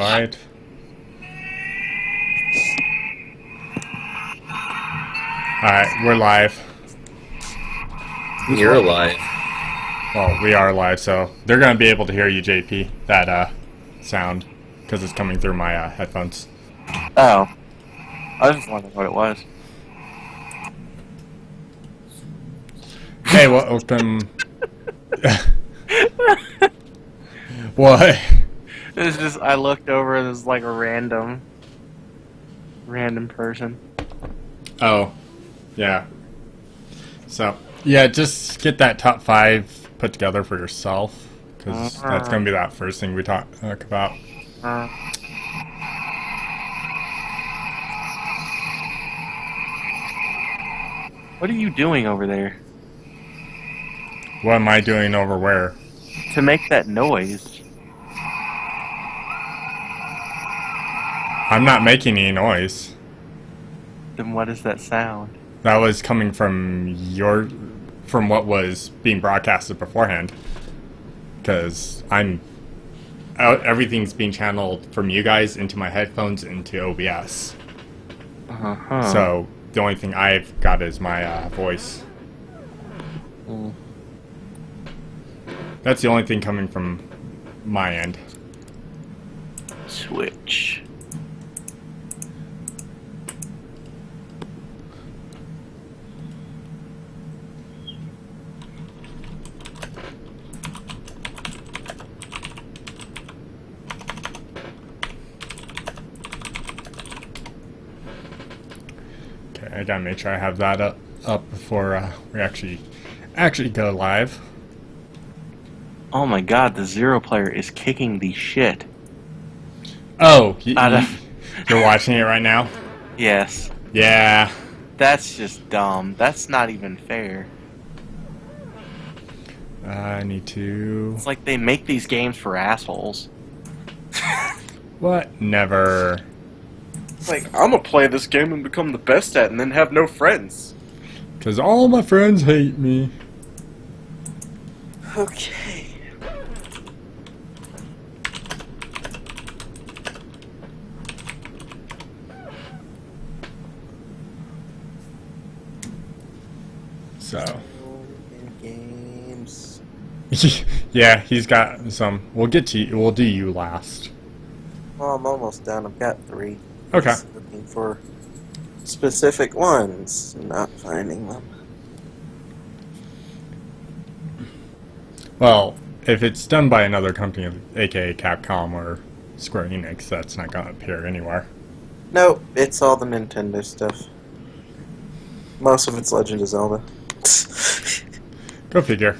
Alright. Alright, we're live. You're alive. Well, we are live, so they're going to be able to hear you, JP, that sound, because it's coming through my headphones. Oh. I was just wondering what it was. Hey, welcome. What? It's just, I looked over and there's like a random person. Oh, yeah. So, yeah, just get that top 5 put together for yourself, because that's going to be that first thing we talk about. What are you doing over there? What am I doing over where? To make that noise. I'm not making any noise. Then what is that sound? That was coming from what was being broadcasted beforehand. Because everything's being channeled from you guys into my headphones into OBS. Uh-huh. So the only thing I've got is my voice. Mm. That's the only thing coming from my end. Switch. Okay, I gotta make sure I have that up before we actually go live. Oh my god, the Zero player is kicking the shit. Oh, Out of- you're watching it right now? Yes. Yeah. That's just dumb. That's not even fair. I need to... It's like they make these games for assholes. What? Never. It's like, I'm gonna play this game and become the best at it and then have no friends. Because all my friends hate me. Okay. So... Games. yeah, he's got some. We'll get to you. We'll do you last. Well, I'm almost done. I've got 3. Okay. Just looking for specific ones, not finding them. Well, if it's done by another company, aka Capcom or Square Enix, that's not going to appear anywhere. Nope, it's all the Nintendo stuff. Most of it's Legend of Zelda. Go figure.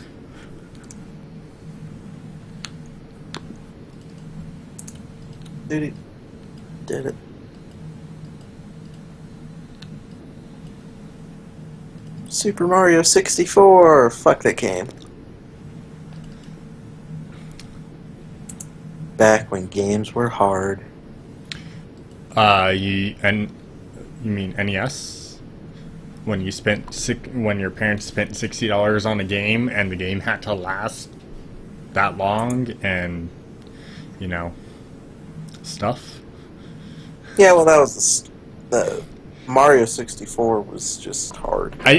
Did it. Super Mario 64! Fuck that game. Back when games were hard. You mean NES? When your parents spent $60 on a game and the game had to last that long and stuff. Yeah, well, that was the Mario 64 was just hard. I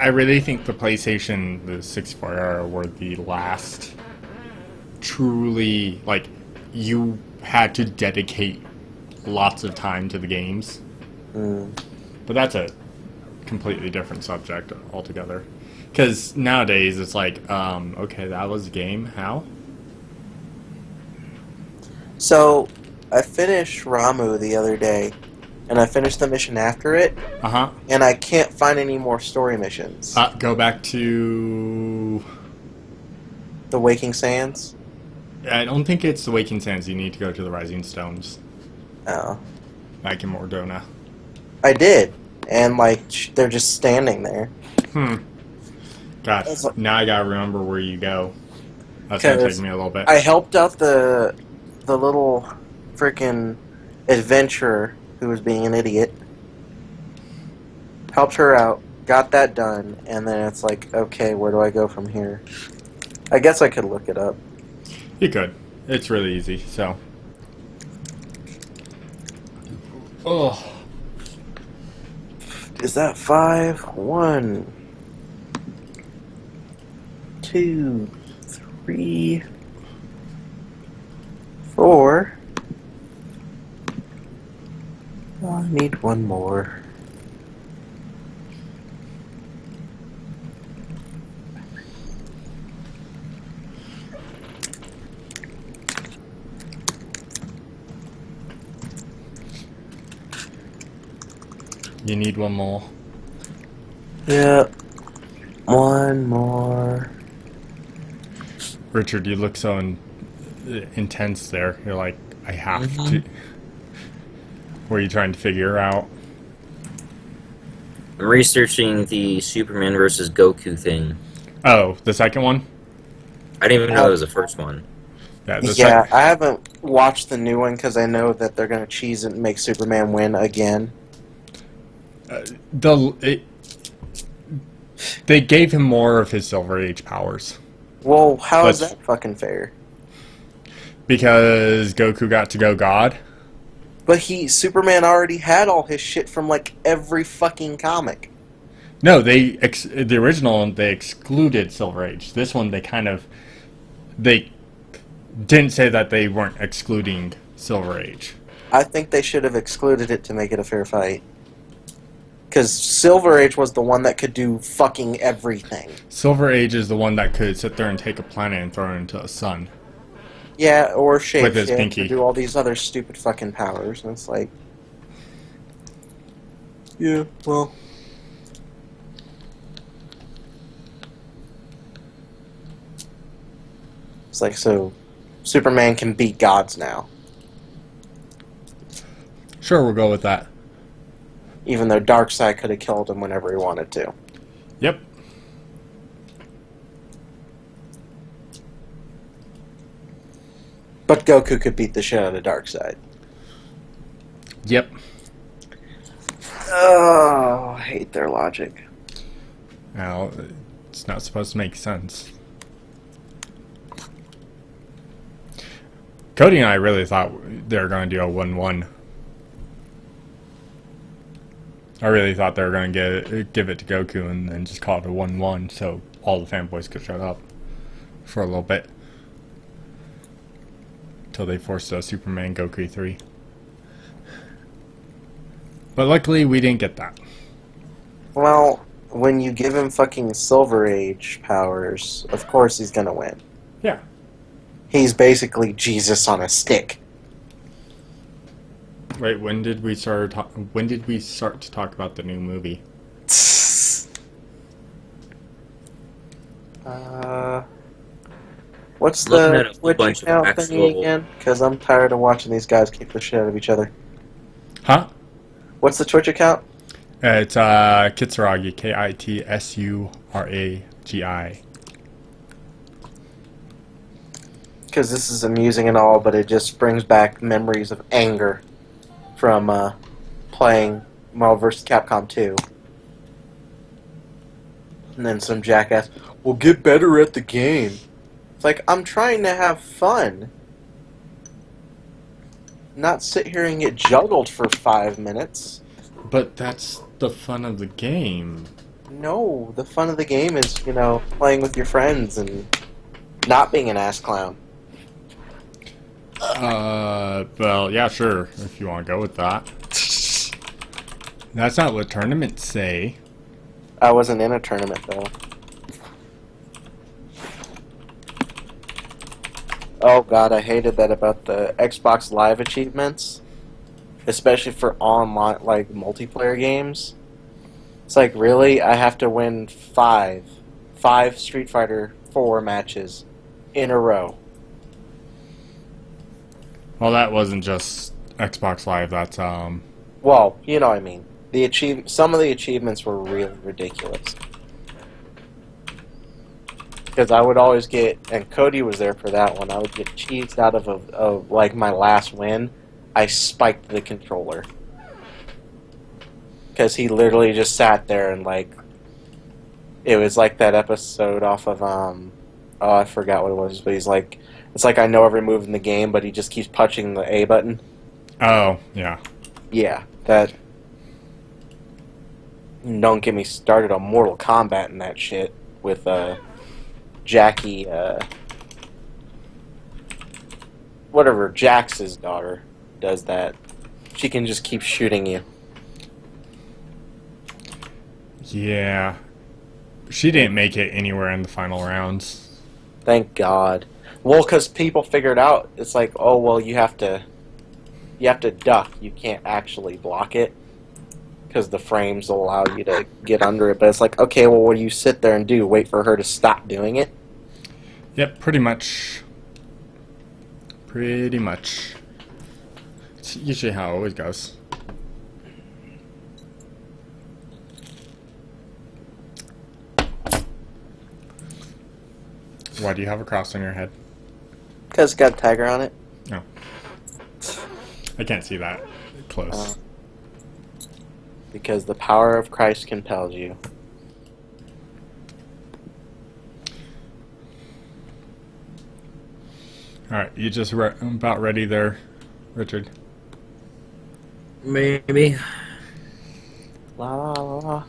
really think the PlayStation, the 64 era, were the last truly, like, you had to dedicate lots of time to the games. But that's a completely different subject altogether. Because nowadays it's like, okay, that was a game. How? So, I finished Ramu the other day, and I finished the mission after it, Uh-huh. and I can't find any more story missions. Go back to... The Waking Sands? I don't think it's the Waking Sands. You need to go to the Rising Stones. Oh. Back in Mordona. I did, and, like, they're just standing there. Gosh, now I gotta remember where you go. That's gonna take me a little bit. I helped out the little frickin' adventurer who was being an idiot. Helped her out, got that done, and then it's like, okay, where do I go from here? I guess I could look it up. You could. It's really easy, so Oh, Is that 5? 1, 2, 3, 4. I need one more. you need one more. Yep. One more. Richard, you look so intense there. You're like, I have to. What are you trying to figure out? I'm researching the Superman versus Goku thing. Oh, the second one? I didn't even know it was the first one. Yeah, Yeah, I haven't watched the new one because I know that they're going to cheese it and make Superman win again. They gave him more of his Silver Age powers. Well, how is That's- that fucking fair? Because Goku got to go God? But Superman already had all his shit from like every fucking comic. No, the original, they excluded Silver Age. This one, they didn't say that they weren't excluding Silver Age. I think they should have excluded it to make it a fair fight. Because Silver Age was the one that could do fucking everything. Silver Age is the one that could sit there and take a planet and throw it into a sun. Yeah, or shape With his shift, pinky. or do all these other stupid fucking powers. And it's like... Yeah, well... It's like, so... Superman can beat gods now. Sure, we'll go with that. Even though Darkseid could have killed him whenever he wanted to. Yep. But Goku could beat the shit out of Darkseid. Yep. Oh, I hate their logic. Now, it's not supposed to make sense. Cody and I really thought they were going to do a 1-1. I really thought they were going to give it to Goku and then just call it a 1-1 so all the fanboys could shut up for a little bit. Until they forced a Superman Goku 3. But luckily, we didn't get that. Well, when you give him fucking Silver Age powers, of course he's gonna win. Yeah. He's basically Jesus on a stick. Wait, when did we start to talk about the new movie? What's Looking at the a whole Twitch bunch of account actual- thingy again? Because I'm tired of watching these guys kick the shit out of each other. Huh? What's the Twitch account? It's Kitsuragi, Kitsuragi. Because this is amusing and all, but it just brings back memories of anger from playing Marvel vs. Capcom 2. And then some jackass, well, get better at the game. It's like, I'm trying to have fun. Not sit here and get juggled for 5 minutes. But that's the fun of the game. No, the fun of the game is, playing with your friends and not being an ass clown. Well, yeah, sure, if you want to go with that. That's not what tournaments say. I wasn't in a tournament, though. Oh god, I hated that about the Xbox Live achievements. Especially for online, multiplayer games. It's like, really? I have to win 5 Street Fighter 4 matches in a row. Well, that wasn't just Xbox Live, that's, Well, you know what I mean. Some of the achievements were really ridiculous. Because I would always get, and Cody was there for that one, I would get cheesed out of my last win. I spiked the controller. Because he literally just sat there and, it was like that episode off of, I forgot what it was, but he's like, it's like I know every move in the game, but he just keeps punching the A button. oh, yeah. Yeah, That don't get me started on Mortal Kombat and that shit with Jackie whatever Jax's daughter does that. She can just keep shooting you. Yeah. She didn't make it anywhere in the final rounds. Thank God. Well, because people figured out it's like, oh well, you have to duck. You can't actually block it because the frames will allow you to get under it. But it's like, okay, well, what do you sit there and do? Wait for her to stop doing it? Yep, pretty much. Pretty much. It's usually how it always goes. Why do you have a cross on your head? Because it's got a tiger on it. No. I can't see that close. Because the power of Christ compels you. Alright, you just about ready there, Richard? Maybe. La la la la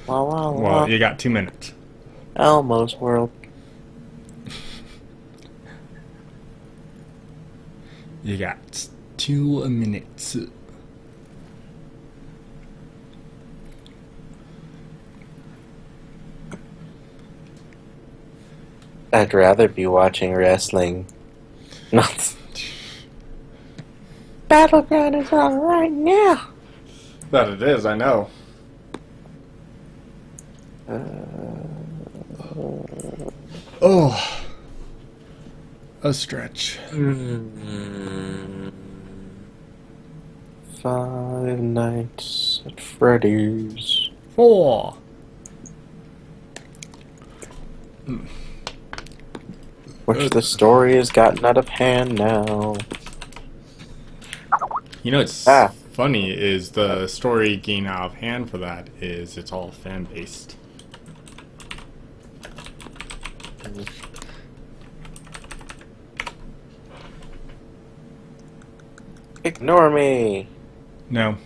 la la la. Well, you got 2 minutes. Elmo's World. You got 2 minutes. I'd rather be watching wrestling. Not. Battleground is on right now. That it is, I know. Oh. A stretch. Five Nights at Freddy's. 4. Which the story has gotten out of hand now. You know what's funny is the story getting out of hand for that is it's all fan based. Ignore me! No.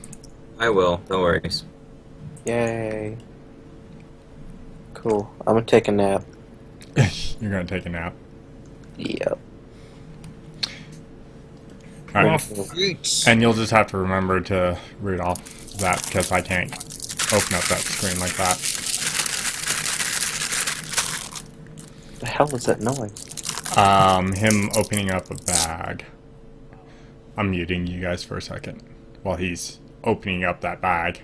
I will. No worries. Yay. Cool. I'm gonna take a nap. You're gonna take a nap. Yep. Alright. And you'll just have to remember to read off that because I can't open up that screen like that. The hell is that noise? Him opening up a bag. I'm muting you guys for a second while he's opening up that bag.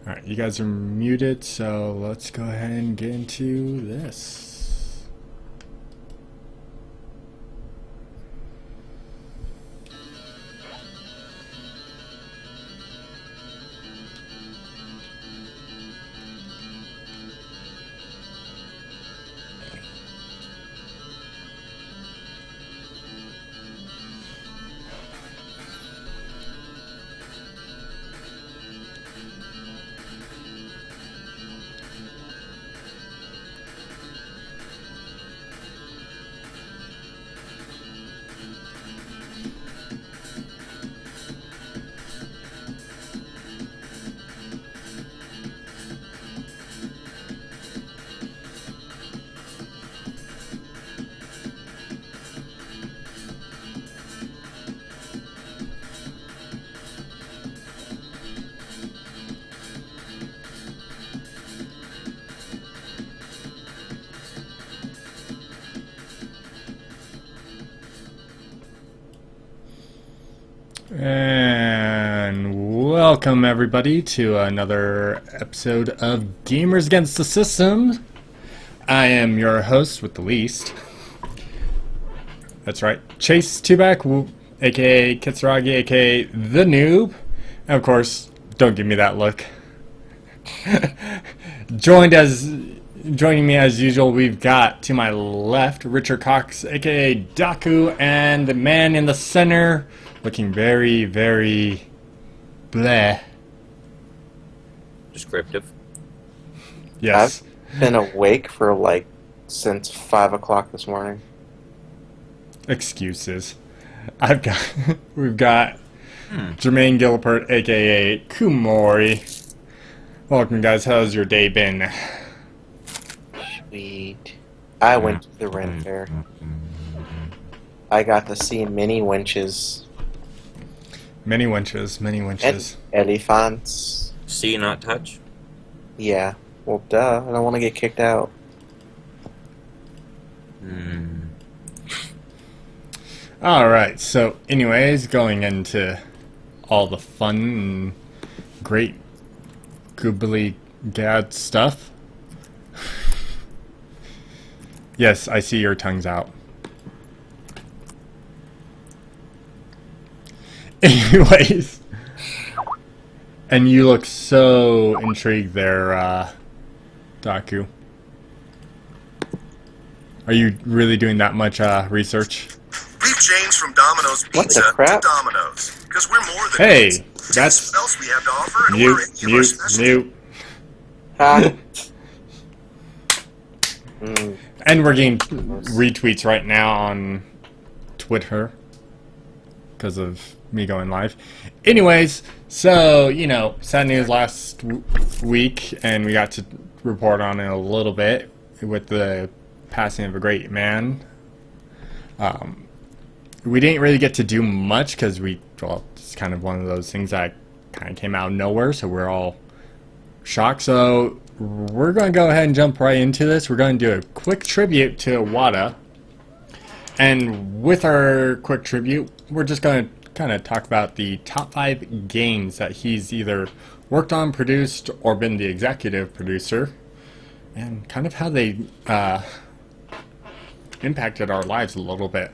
Alright, you guys are muted, so let's go ahead and get into this. And welcome everybody to another episode of Gamers Against the System. I am your host with the least. That's right, Chase Tuback, aka Kitsuragi, aka The Noob. And of course, don't give me that look. Joining me as usual, we've got to my left Richard Cox, aka Daku, and the man in the center, looking very, very bleh. Descriptive. Yes. I've been awake for like since 5 o'clock this morning. Excuses. I've got we've got Hmm. Jermaine Gilbert, aka Kumori. Welcome, guys. How's your day been? Sweet. I went to the rent fair. I got to see mini winches Many winches, many and winches. elephants. See, not touch. Yeah. Well, duh. I don't want to get kicked out. Hmm. Alright, so anyways, going into all the fun and great goobly gad stuff. Yes, I see your tongues out. Anyways. And you look so intrigued there, Daku. Are you really doing that much research? We've changed from Domino's What Pizza the crap? to Domino's because we're more than Hey, pizza. that's What else we have to offer, and mute, we're any of our mute, specialty. mute. Ha. Mm, And we're getting retweets right now on Twitter because of me going live. Anyways, so, you know, sad news last week, and we got to report on it a little bit with the passing of a great man. We didn't really get to do much because well, it's kind of one of those things that kind of came out of nowhere, so we're all shocked. So we're going to go ahead and jump right into this. We're going to do a quick tribute to Iwata. And with our quick tribute, we're just going to kind of talk about the top 5 games that he's either worked on, produced, or been the executive producer, and kind of how they impacted our lives a little bit.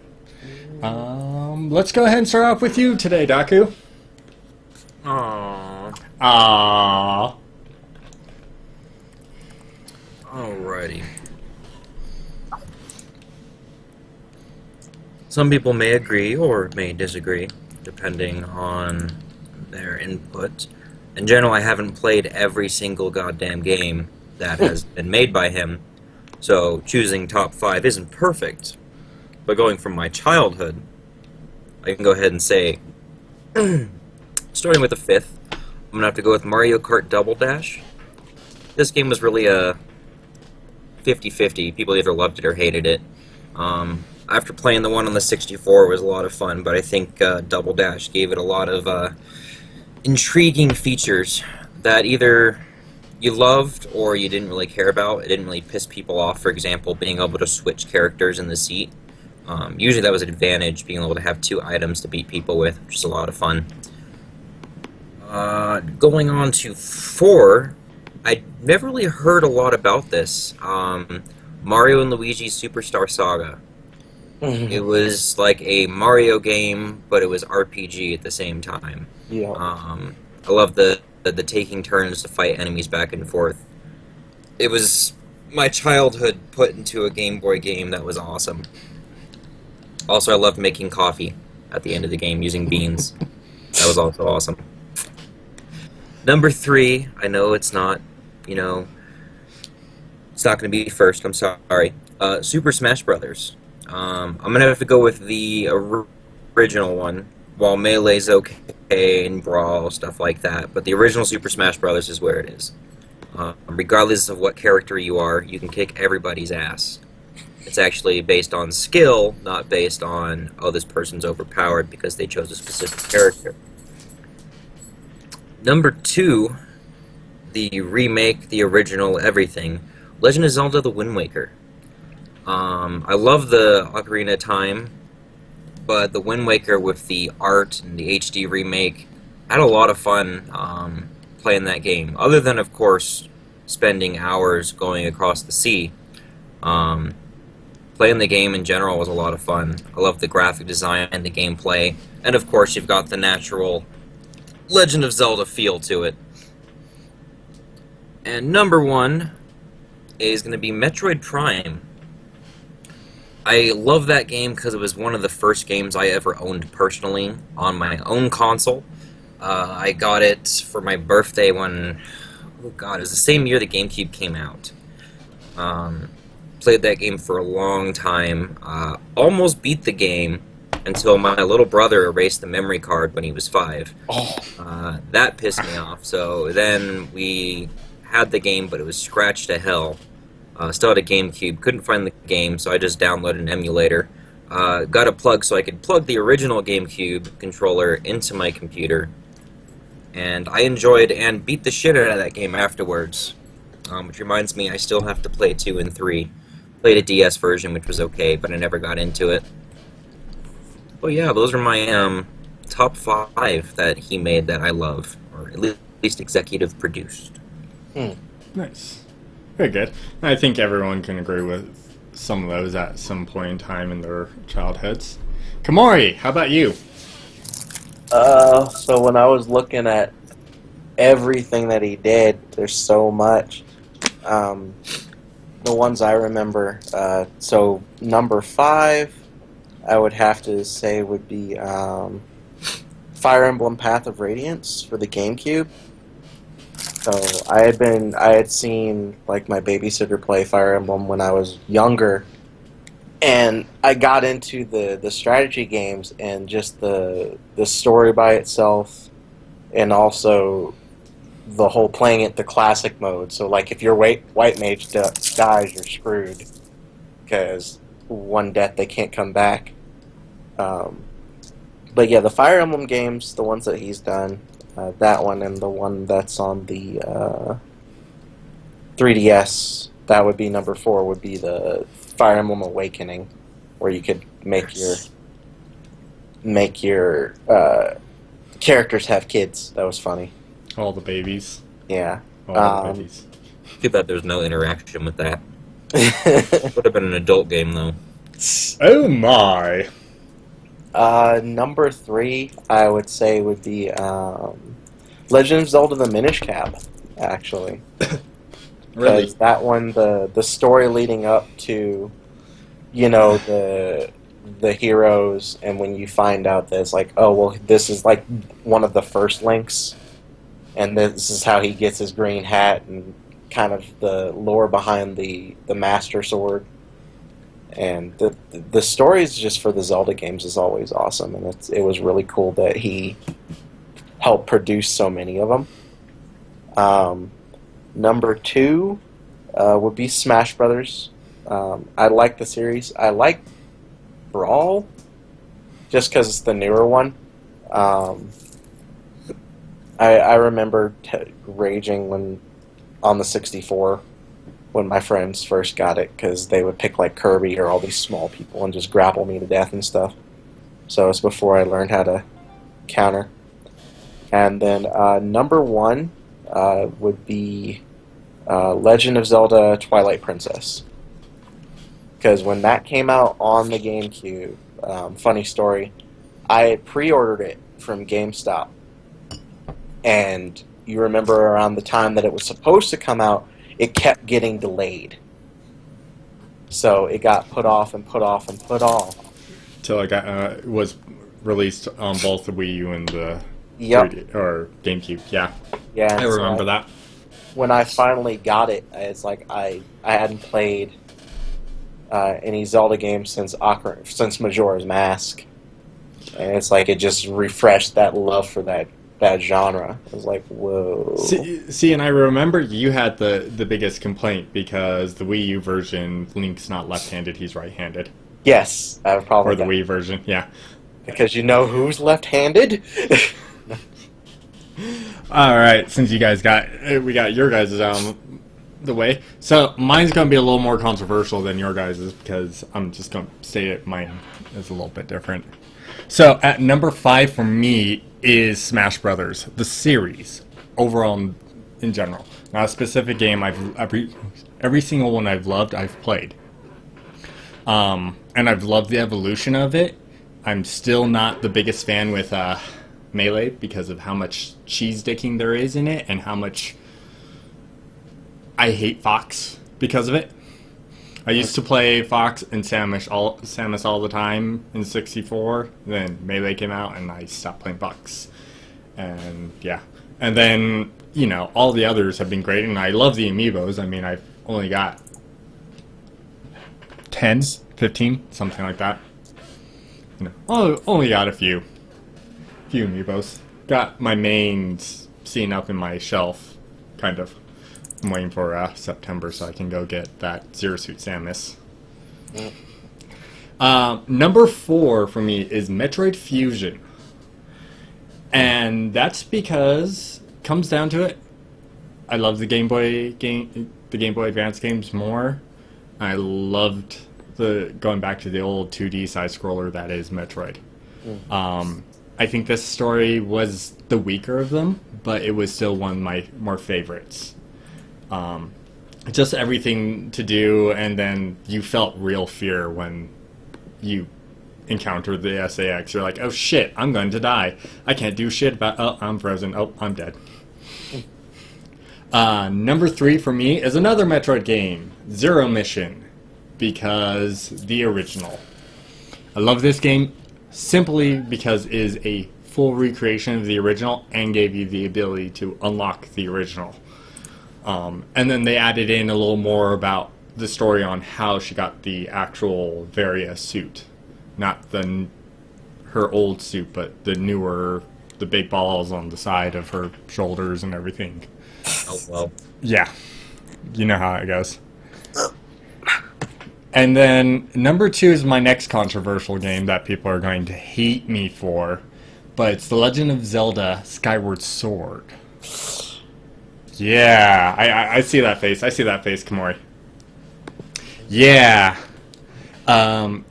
Let's go ahead and start off with you today, Daku. Aww. Aww. Alrighty. Some people may agree or may disagree, depending on their input. In general, I haven't played every single goddamn game that has been made by him, so choosing top 5 isn't perfect. But going from my childhood, I can go ahead and say, starting with the 5th, I'm going to have to go with Mario Kart Double Dash. This game was really a 50-50. People either loved it or hated it. After playing the one on the 64, it was a lot of fun, but I think Double Dash gave it a lot of intriguing features that either you loved or you didn't really care about. It didn't really piss people off. For example, being able to switch characters in the seat. Usually that was an advantage, being able to have 2 items to beat people with, which is a lot of fun. Going on to 4, I never really heard a lot about this. Mario and Luigi's Superstar Saga. It was like a Mario game, but it was RPG at the same time. yeah. I love the taking turns to fight enemies back and forth. It was my childhood put into a Game Boy game that was awesome. Also, I loved making coffee at the end of the game using beans. That was also awesome. Number 3, I know it's not, you know, it's not going to be first, I'm sorry. Super Smash Brothers. I'm going to have to go with the original one, while Melee's okay and Brawl, stuff like that, but the original Super Smash Brothers is where it is. Regardless of what character you are, you can kick everybody's ass. It's actually based on skill, not based on, oh, this person's overpowered because they chose a specific character. Number 2, the remake, the original, everything, Legend of Zelda: The Wind Waker. I love the Ocarina of Time, but the Wind Waker with the art and the HD remake, I had a lot of fun playing that game. Other than, of course, spending hours going across the sea. Playing the game in general was a lot of fun. I love the graphic design and the gameplay. And of course, you've got the natural Legend of Zelda feel to it. And number 1 is going to be Metroid Prime. I love that game because it was one of the first games I ever owned personally on my own console. I got it for my birthday when, oh god, it was the same year the GameCube came out. Played that game for a long time. Almost beat the game until my little brother erased the memory card when he was 5. Oh, That pissed me off. So then we had the game, but it was scratched to hell. Still had a GameCube. Couldn't find the game, so I just downloaded an emulator. Got a plug so I could plug the original GameCube controller into my computer. And I enjoyed and beat the shit out of that game afterwards. Which reminds me, I still have to play 2 and 3. Played a DS version, which was okay, but I never got into it. But yeah, those are my top 5 that he made that I love, or at least executive produced. Nice. Very good. I think everyone can agree with some of those at some point in time in their childhoods. Kamori, how about you? so when I was looking at everything that he did, there's so much. The ones I remember, so number 5, I would have to say would be Fire Emblem Path of Radiance for the GameCube. So I had seen like my babysitter play Fire Emblem when I was younger, and I got into the strategy games and just the story by itself, and also the whole playing it the classic mode. So like if your white mage dies, you're screwed because one death they can't come back. But yeah, the Fire Emblem games, the ones that he's done. That one and the one that's on the 3DS, that would be number 4, would be the Fire Emblem Awakening, where you could make your characters have kids. That was funny. All the babies. Yeah. All the babies. Too bad there's no interaction with that. Would have been an adult game, though. Oh my! Number 3, I would say, would be Legend of Zelda: The Minish Cap. Actually, Really? because that one, the story leading up to, the heroes, and when you find out that it's like, oh well, this is like one of the first Links, and this is how he gets his green hat, and kind of the lore behind the Master Sword. And the stories just for the Zelda games is always awesome, and it was really cool that he helped produce so many of them. Number 2 would be Smash Brothers. I like the series. I like Brawl, just because it's the newer one. I remember raging when on the 64. When my friends first got it, because they would pick like Kirby or all these small people and just grapple me to death and stuff. So it's before I learned how to counter. And then number 1 would be Legend of Zelda Twilight Princess. Because when that came out on the GameCube, funny story, I pre-ordered it from GameStop. And you remember around the time that it was supposed to come out, it kept getting delayed. So it got put off and put off and put off. Till it was released on both the Wii U and the Yep. 3D, or GameCube. Yeah, Yeah, I so remember that. when I finally got it, it's like I hadn't played any Zelda games since Majora's Mask, and it's like it just refreshed that love for that genre. I was like, whoa. See, and I remember you had the biggest complaint because the Wii U version, Link's not left-handed, he's right-handed. Yes, I have probably Or the Wii version, yeah. because you know who's left-handed. All right, since we got your guys' the way, so mine's gonna be a little more controversial than your guys' because I'm just gonna say it. Mine is a little bit different. So at number 5 for me is Smash Brothers, the series overall in general. Not a specific game. Every single one I've loved, I've played, and I've loved the evolution of it. I'm still not the biggest fan with Melee because of how much cheese dicking there is in it and how much I hate Fox because of it. I used to play Fox and Samus all the time in 64. Then Melee came out and I stopped playing Fox. And yeah. And then, all the others have been great and I love the amiibos. I mean, I've only got 10, 15, something like that. Only got a few amiibos. Got my mains seen up in my shelf, kind of. I'm waiting for September so I can go get that Zero Suit Samus. Number 4 for me is Metroid Fusion. And that's because, comes down to it, I love the Game Boy Advance games more. I loved going back to the old 2D side scroller that is Metroid. I think this story was the weaker of them, but it was still one of my more favorites. Just everything to do, and then you felt real fear when you encountered the SAX. You're like, oh shit, I'm going to die. I can't do shit about, oh, I'm frozen, oh, I'm dead. Number 3 for me is another Metroid game, Zero Mission, because the original. I love this game simply because it is a full recreation of the original and gave you the ability to unlock the original. And then they added in a little more about the story on how she got the actual Varia suit. Not her old suit, but the newer, the big balls on the side of her shoulders and everything. Oh, well. Yeah. You know how it goes. And then number 2 is my next controversial game that people are going to hate me for, but it's The Legend of Zelda Skyward Sword. Yeah, I see that face. I see that face, Kamori. Yeah.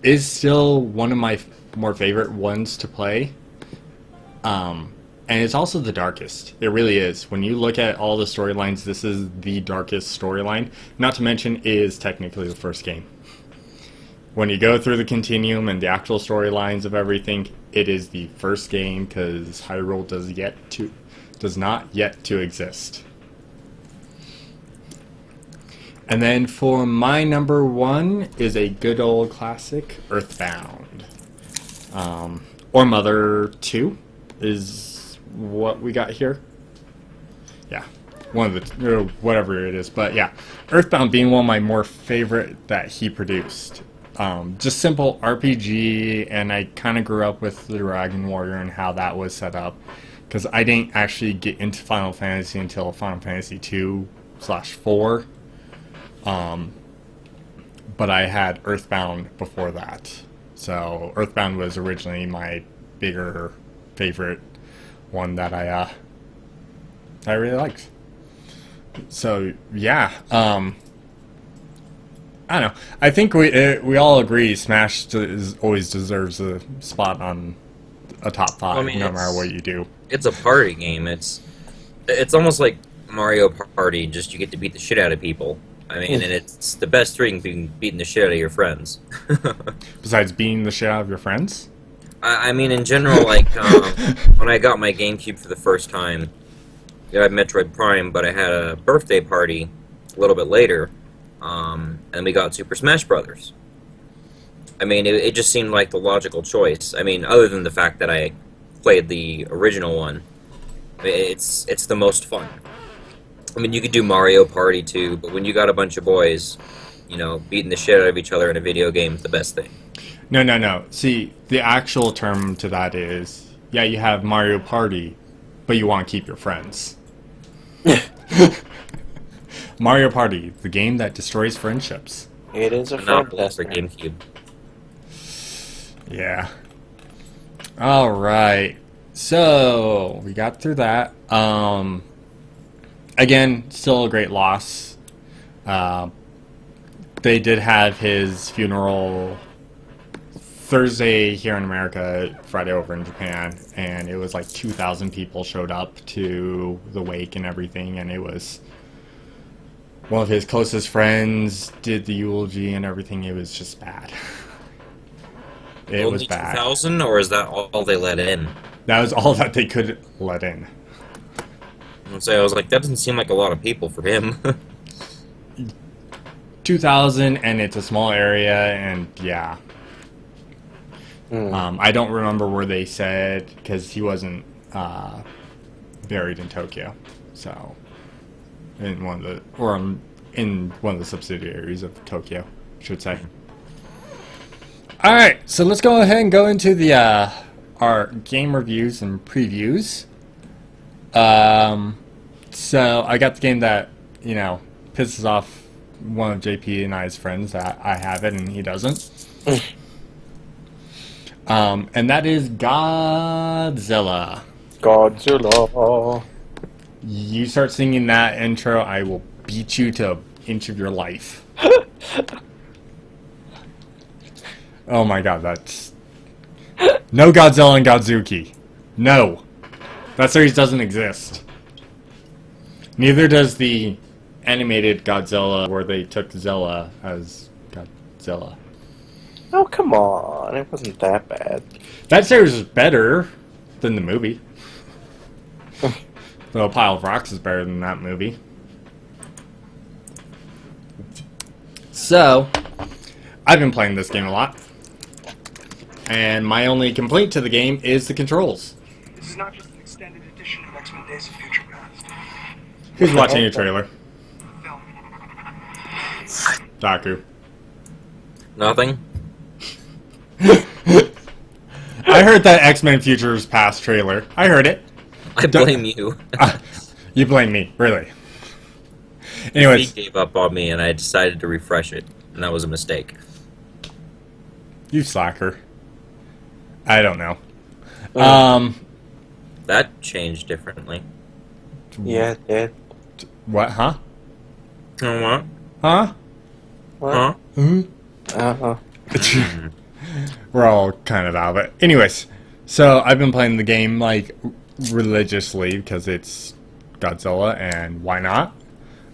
Is still one of my more favorite ones to play. And it's also the darkest. It really is. When you look at all the storylines, this is the darkest storyline. Not to mention, it is technically the first game. When you go through the continuum and the actual storylines of everything, it is the first game because Hyrule does not yet to exist. And then for my number 1 is a good old classic, Earthbound. Or Mother 2 is what we got here. Yeah, one of the, whatever it is. But yeah, Earthbound being one of my more favorite that he produced. Just simple RPG, and I kind of grew up with the Dragon Warrior and how that was set up. Because I didn't actually get into Final Fantasy until Final Fantasy 2/4. But I had Earthbound before that. So Earthbound was originally my bigger favorite one that I really liked. So yeah, I don't know. I think we all agree Smash always deserves a spot on a top 5, no matter what you do. It's a party game. It's almost like Mario Party, just you get to beat the shit out of people. I mean, and it's the best thing being beating the shit out of your friends. Besides beating the shit out of your friends? I mean, in general, like, when I got my GameCube for the first time, I had Metroid Prime, but I had a birthday party a little bit later, and we got Super Smash Brothers. I mean, it just seemed like the logical choice. I mean, other than the fact that I played the original one, it's the most fun. I mean, you could do Mario Party too, but when you got a bunch of boys, beating the shit out of each other in a video game is the best thing. No. See, the actual term to that is, yeah, you have Mario Party, but you want to keep your friends. Mario Party, the game that destroys friendships. It is a Not friend tester. for GameCube. Yeah. Alright. So, we got through that. Again, still a great loss. They did have his funeral Thursday here in America, Friday over in Japan, and it was like 2,000 people showed up to the wake and everything, and it was one of his closest friends did the eulogy and everything. It was just bad. It was bad. 2,000, or is that all they let in? That was all that they could let in. I was like, that doesn't seem like a lot of people for him. 2,000, and it's a small area, and yeah. I don't remember where they said, because he wasn't buried in Tokyo, so in one of the subsidiaries of Tokyo, I should say. All right, so let's go ahead and go into the our game reviews and previews. So I got the game that pisses off one of JP and I's friends that I have it and he doesn't. And that is Godzilla. Godzilla. You start singing that intro, I will beat you to an inch of your life. Oh my god, that's... No Godzilla and Godzuki. No. That series doesn't exist. Neither does the animated Godzilla where they took Zilla as Godzilla. Oh, come on. It wasn't that bad. That series is better than the movie. Though A Pile of Rocks is better than that movie. So, I've been playing this game a lot. And my only complaint to the game is the controls. This is not just an extended edition of X-Men Days of Future Past. Who's watching a trailer? Film. Daku. Nothing? I heard that X-Men Futures Past trailer. I heard it. I blame you. You blame me, really. He Anyways, gave up on me and I decided to refresh it. And that was a mistake. you slacker. I don't know. That changed differently. Yeah, it did. What, huh? What? Huh? What? Huh? Uh-huh. We're all kind of out of it. Anyways, so I've been playing the game, like, religiously because it's Godzilla, and why not?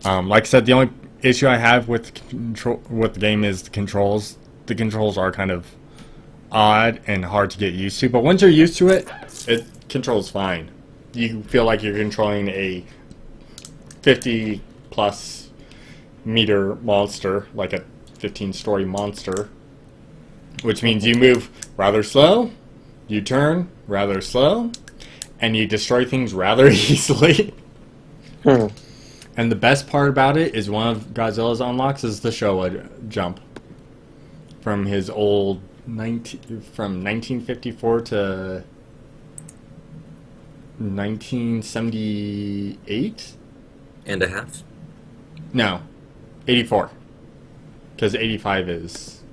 Like I said, the only issue I have with the game is the controls. The controls are kind of odd and hard to get used to, but once you're used to it, it controls fine. You feel like you're controlling a 50-plus meter monster, like a 15-story monster, which means you move rather slow, you turn rather slow, and you destroy things rather easily. And the best part about it is one of Godzilla's unlocks is the Showa jump. From his old from 1954 to 1978? And a half? No, 84. Because 85 is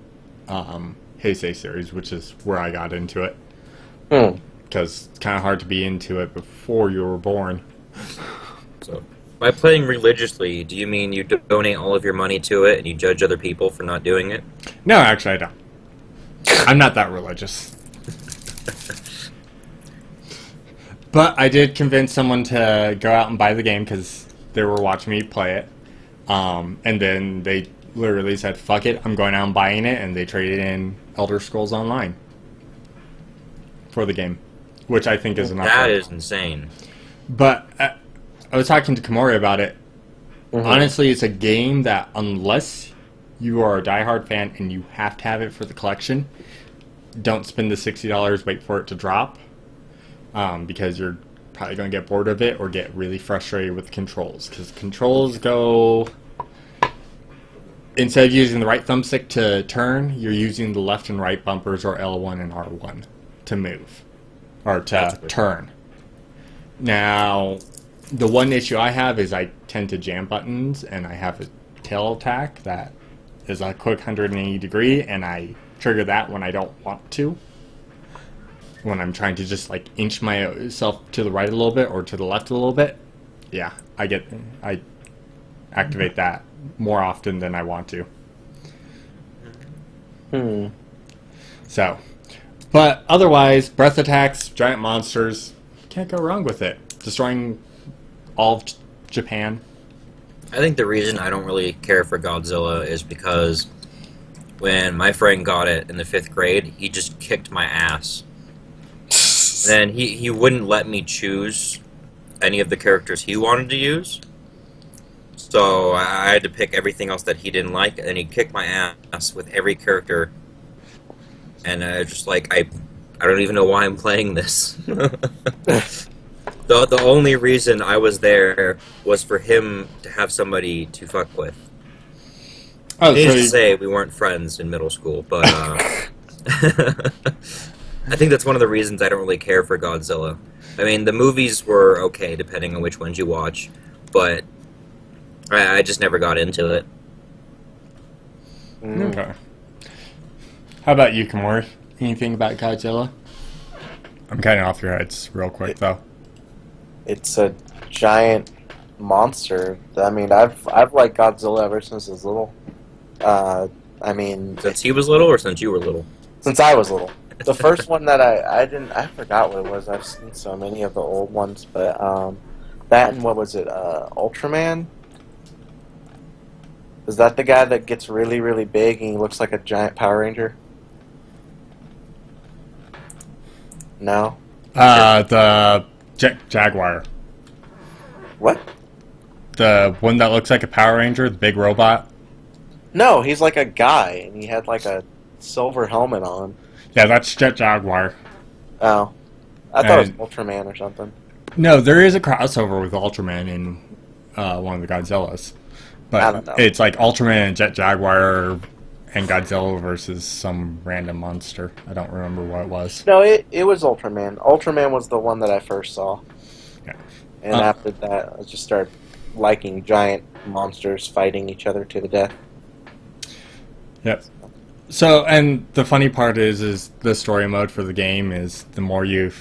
Heisei series, which is where I got into it. Because it's kind of hard to be into it before you were born. So, by playing religiously, do you mean you donate all of your money to it and you judge other people for not doing it? No, actually I don't. I'm not that religious. But I did convince someone to go out and buy the game because they were watching me play it. And then they literally said, fuck it, I'm going out and buying it. And they traded in Elder Scrolls Online for the game, which I think is an That is insane. But I was talking to Komori about it. Honestly, it's a game that unless you are a diehard fan and you have to have it for the collection, don't spend the $60, wait for it to drop, because you're probably going to get bored of it or get really frustrated with the controls. Because controls go... Instead of using the right thumbstick to turn, you're using the left and right bumpers or L1 and R1 to move. Or to turn. Now, the one issue I have is I tend to jam buttons, and I have a tail attack that is a quick 180 degree, and I trigger that when I don't want to. When I'm trying to just like inch myself to the right a little bit or to the left a little bit. Yeah, I activate that more often than I want to. So, but otherwise, breath attacks, giant monsters, can't go wrong with it. Destroying all of Japan. I think the reason I don't really care for Godzilla is because when my friend got it in the 5th grade, he just kicked my ass. Then he wouldn't let me choose any of the characters he wanted to use. So I had to pick everything else that he didn't like, and he kicked my ass with every character. And just like, I don't even know why I'm playing this. The only reason I was there was for him to have somebody to fuck with. Oh, Needless so to say, we weren't friends in middle school, but I think that's one of the reasons I don't really care for Godzilla. I mean, the movies were okay, depending on which ones you watch, but I just never got into it. Okay. How about you, Kamori? Anything about Godzilla? I'm cutting off your heads real quick, though. It's a giant monster. I mean, I've liked Godzilla ever since I was little. I mean, Since he was little, or since you were little? since I was little. The first one that I forgot what it was. I've seen so many of the old ones, but that and what was it? Ultraman. Is that the guy that gets really, really big and he looks like a giant Power Ranger? No. The Jaguar. What? The one that looks like a Power Ranger, the big robot. No, he's like a guy and he had like a silver helmet on. Yeah, that's Jet Jaguar. Oh. I thought it And- was Ultraman or something. No, there is a crossover with Ultraman in one of the Godzillas. But I don't know. it's like Ultraman and Jet Jaguar and Godzilla versus some random monster. I don't remember what it was. No, it was Ultraman. Ultraman was the one that I first saw. Yeah. And after that, I just started liking giant monsters fighting each other to the death. Yep. So, and the funny part is the story mode for the game is the more you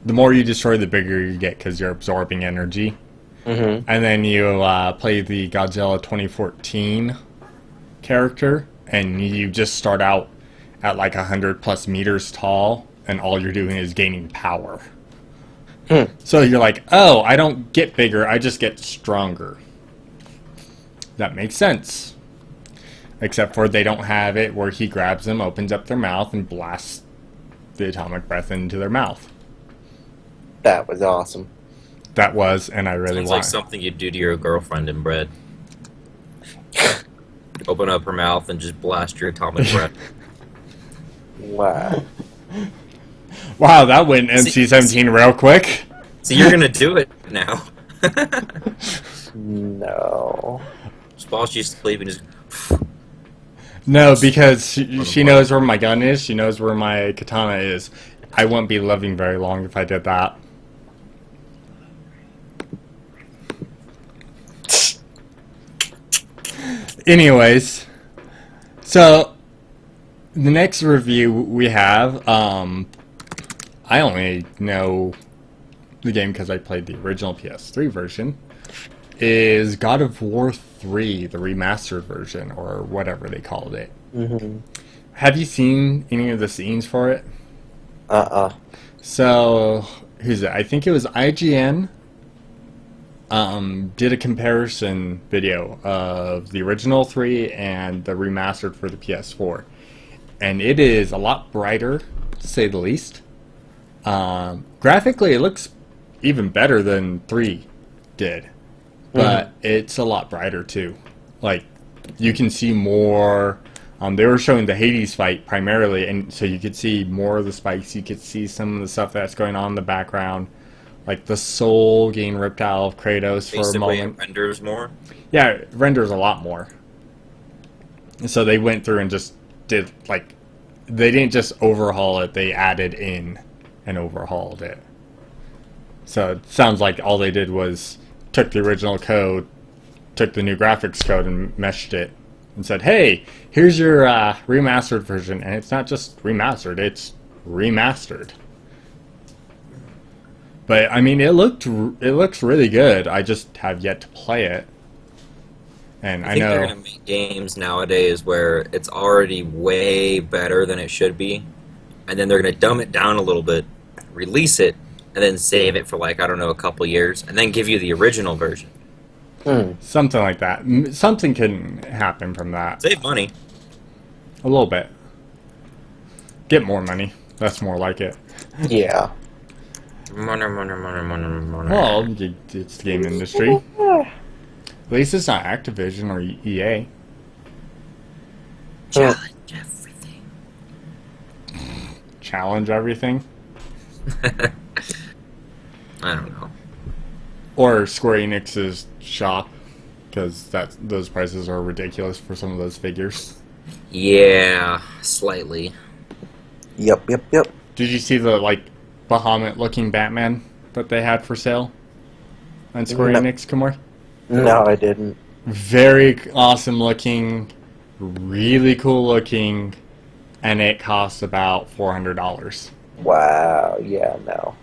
destroy, the bigger you get because you're absorbing energy. Mm-hmm. And then you play the Godzilla 2014 character, and you just start out at like 100 plus meters tall, and all you're doing is gaining power. So you're like, oh, I don't get bigger, I just get stronger. That makes sense. Except for they don't have it where he grabs them, opens up their mouth, and blasts the atomic breath into their mouth. That was awesome. That was, and I really Sounds want. like something you'd do to your girlfriend in bed. Open up her mouth and just blast your atomic breath. Wow. Wow, that went NC-17 real quick. So you're gonna do it now. No. Just while she's sleeping, just No, because she knows where my gun is. She knows where my katana is. I wouldn't be living very long if I did that. Anyways, so the next review we have, I only know the game because I played the original PS3 version, is God of War 3, the remastered version, or whatever they called it. Mm-hmm. Have you seen any of the scenes for it? So, who's it? I think it was IGN did a comparison video of the original 3 and the remastered for the PS4. And it is a lot brighter, to say the least. Graphically, it looks even better than 3 did. But it's a lot brighter, too. Like, you can see more. They were showing the Hades fight primarily, and so you could see more of the spikes. You could see some of the stuff that's going on in the background. Like the soul getting ripped out of Kratos for a basically moment. it renders more. Yeah, it renders a lot more. And so they went through and just did, like, they didn't just overhaul it, they added in and overhauled it. So it sounds like all they did was took the original code, took the new graphics code and meshed it and said, hey, here's your remastered version. And it's not just remastered, it's remastered. But I mean, it looks really good. I just have yet to play it, and I think they're know gonna make games nowadays where it's already way better than it should be, and then they're gonna dumb it down a little bit, release it, and then save it for like I don't know a couple years, and then give you the original version. something like that. Something can happen from that. Save money. A little bit. Get more money. That's more like it. Yeah. Money, money, money, money, money. Well, it's the game industry. At least it's not Activision or EA. Challenge everything. Challenge everything. I don't know. Or Square Enix's shop, because those prices are ridiculous for some of those figures. Yeah, slightly. Yep, yep, yep. Did you see the like Bahamut-looking Batman that they had for sale on Square No. Enix, Kumar? No, I didn't. Very awesome looking, really cool looking, and it costs about $400. Wow. Yeah, no.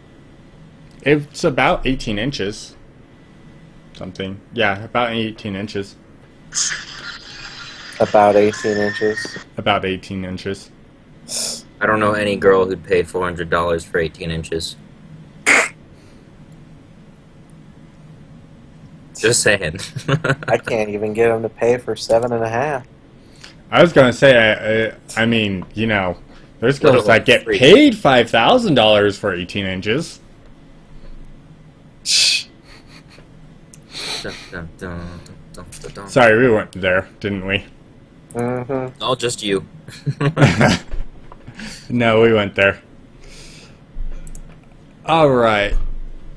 It's about 18 inches. Something. Yeah, about 18 inches. About 18 inches. About 18 inches. I don't know any girl who'd pay $400 for 18 inches. Just saying. I can't even get them to pay for 7.5. I was gonna say, I mean, you know, there's girls that get Free. paid $5,000 for 18 inches. Dun, dun, dun, dun, dun, dun. Sorry, we went there, didn't we? Mm-hmm. Oh, just you. No, we went there. Alright.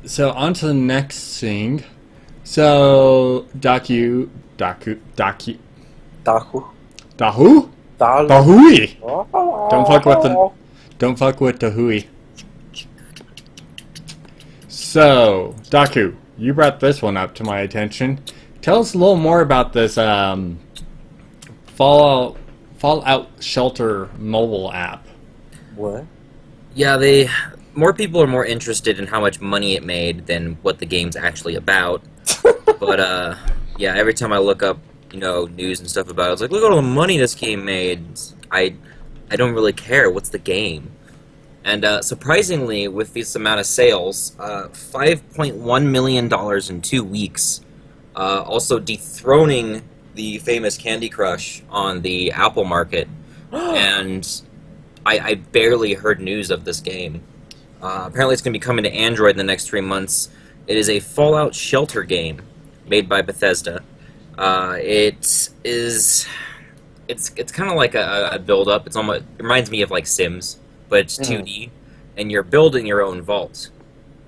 So, on to the next thing. So, Dahu. Dahu? Dahu. Dahui! Don't fuck with Dahui. So, Daku, you brought this one up to my attention. Tell us a little more about this Fallout Shelter mobile app. What? Yeah, more people are more interested in how much money it made than what the game's actually about. But yeah, every time I look up, news and stuff about it, it's like, look at all the money this game made. I don't really care. What's the game? And surprisingly, with this amount of sales, $5.1 million in 2 weeks, also dethroning the famous Candy Crush on the Apple market. And I barely heard news of this game. Apparently it's going to be coming to Android in the next 3 months. It is a Fallout Shelter game made by Bethesda. It's kind of like a build-up. It reminds me of like Sims, but it's 2D, and you're building your own vault.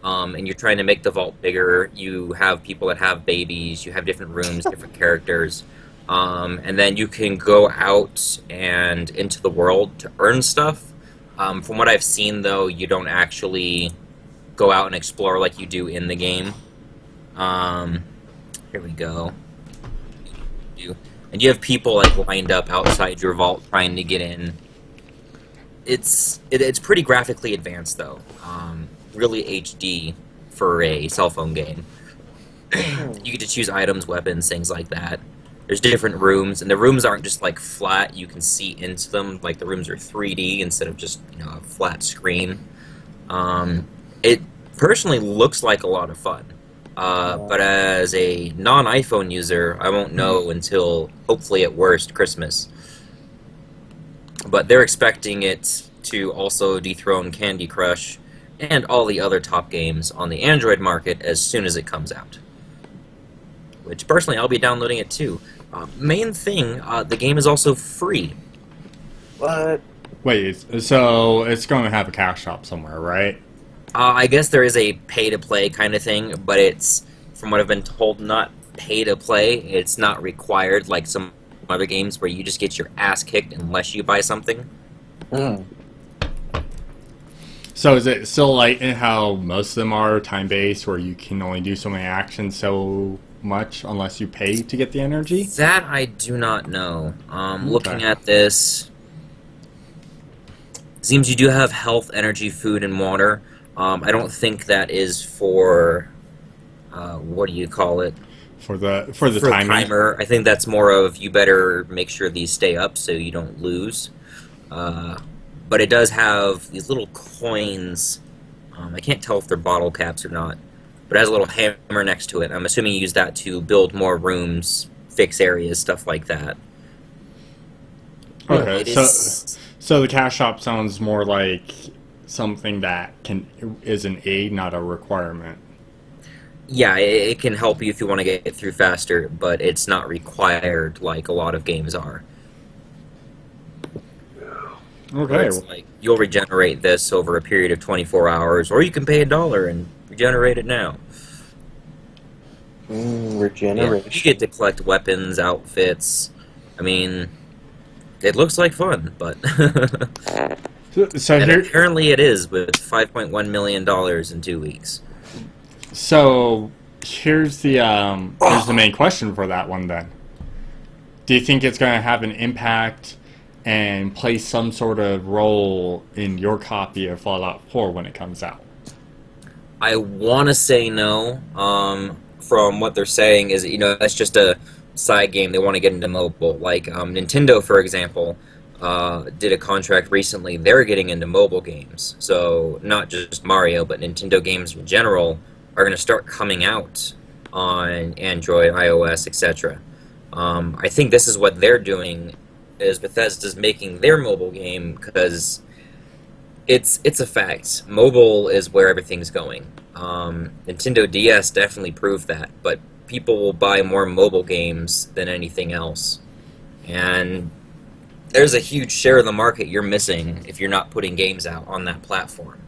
And you're trying to make the vault bigger. You have people that have babies. You have different rooms, different characters. And then you can go out and into the world to earn stuff. From what I've seen, though, you don't actually go out and explore like you do in the game. Here we go. And you have people like lined up outside your vault trying to get in. It's pretty graphically advanced, though. Really HD for a cell phone game. You get to choose items, weapons, things like that. There's different rooms, and the rooms aren't just like flat. You can see into them. Like the rooms are 3D instead of just a flat screen. It personally looks like a lot of fun. But as a non-iPhone user, I won't know until, hopefully at worst, Christmas. But they're expecting it to also dethrone Candy Crush and all the other top games on the Android market as soon as it comes out. Which, personally, I'll be downloading it too. Main thing, the game is also free. What? Wait, so it's going to have a cash shop somewhere, right? I guess there is a pay-to-play kind of thing, but it's, from what I've been told, not pay-to-play. It's not required like some other games where you just get your ass kicked unless you buy something. So is it still like how most of them are time-based, where you can only do so many actions so much unless you pay to get the energy? That I do not know. Looking at this, seems you do have health, energy, food, and water. I don't think that is for what do you call it? For the timer. I think that's more of you better make sure these stay up so you don't lose. But it does have these little coins. I can't tell if they're bottle caps or not. But it has a little hammer next to it. I'm assuming you use that to build more rooms, fix areas, stuff like that. Okay, so the cash shop sounds more like something that is an aid, not a requirement. Yeah, it can help you if you want to get through faster, but it's not required like a lot of games are. Okay. It's like you'll regenerate this over a period of 24 hours, or you can pay $1 and regenerate it now. Regeneration. Yeah, you get to collect weapons, outfits. I mean, it looks like fun, but So And here, apparently it is with $5.1 million in 2 weeks. so here's the main question for that one then. Do you think it's going to have an impact and play some sort of role in your copy of Fallout 4 when it comes out? I want to say no. From what they're saying is, that's just a side game. They want to get into mobile. Like Nintendo, for example, did a contract recently. They're getting into mobile games. So not just Mario, but Nintendo games in general are going to start coming out on Android, iOS, etc. I think this is what they're doing, is Bethesda's making their mobile game because it's a fact. Mobile is where everything's going. Nintendo DS definitely proved that, but people will buy more mobile games than anything else. And there's a huge share of the market you're missing if you're not putting games out on that platform.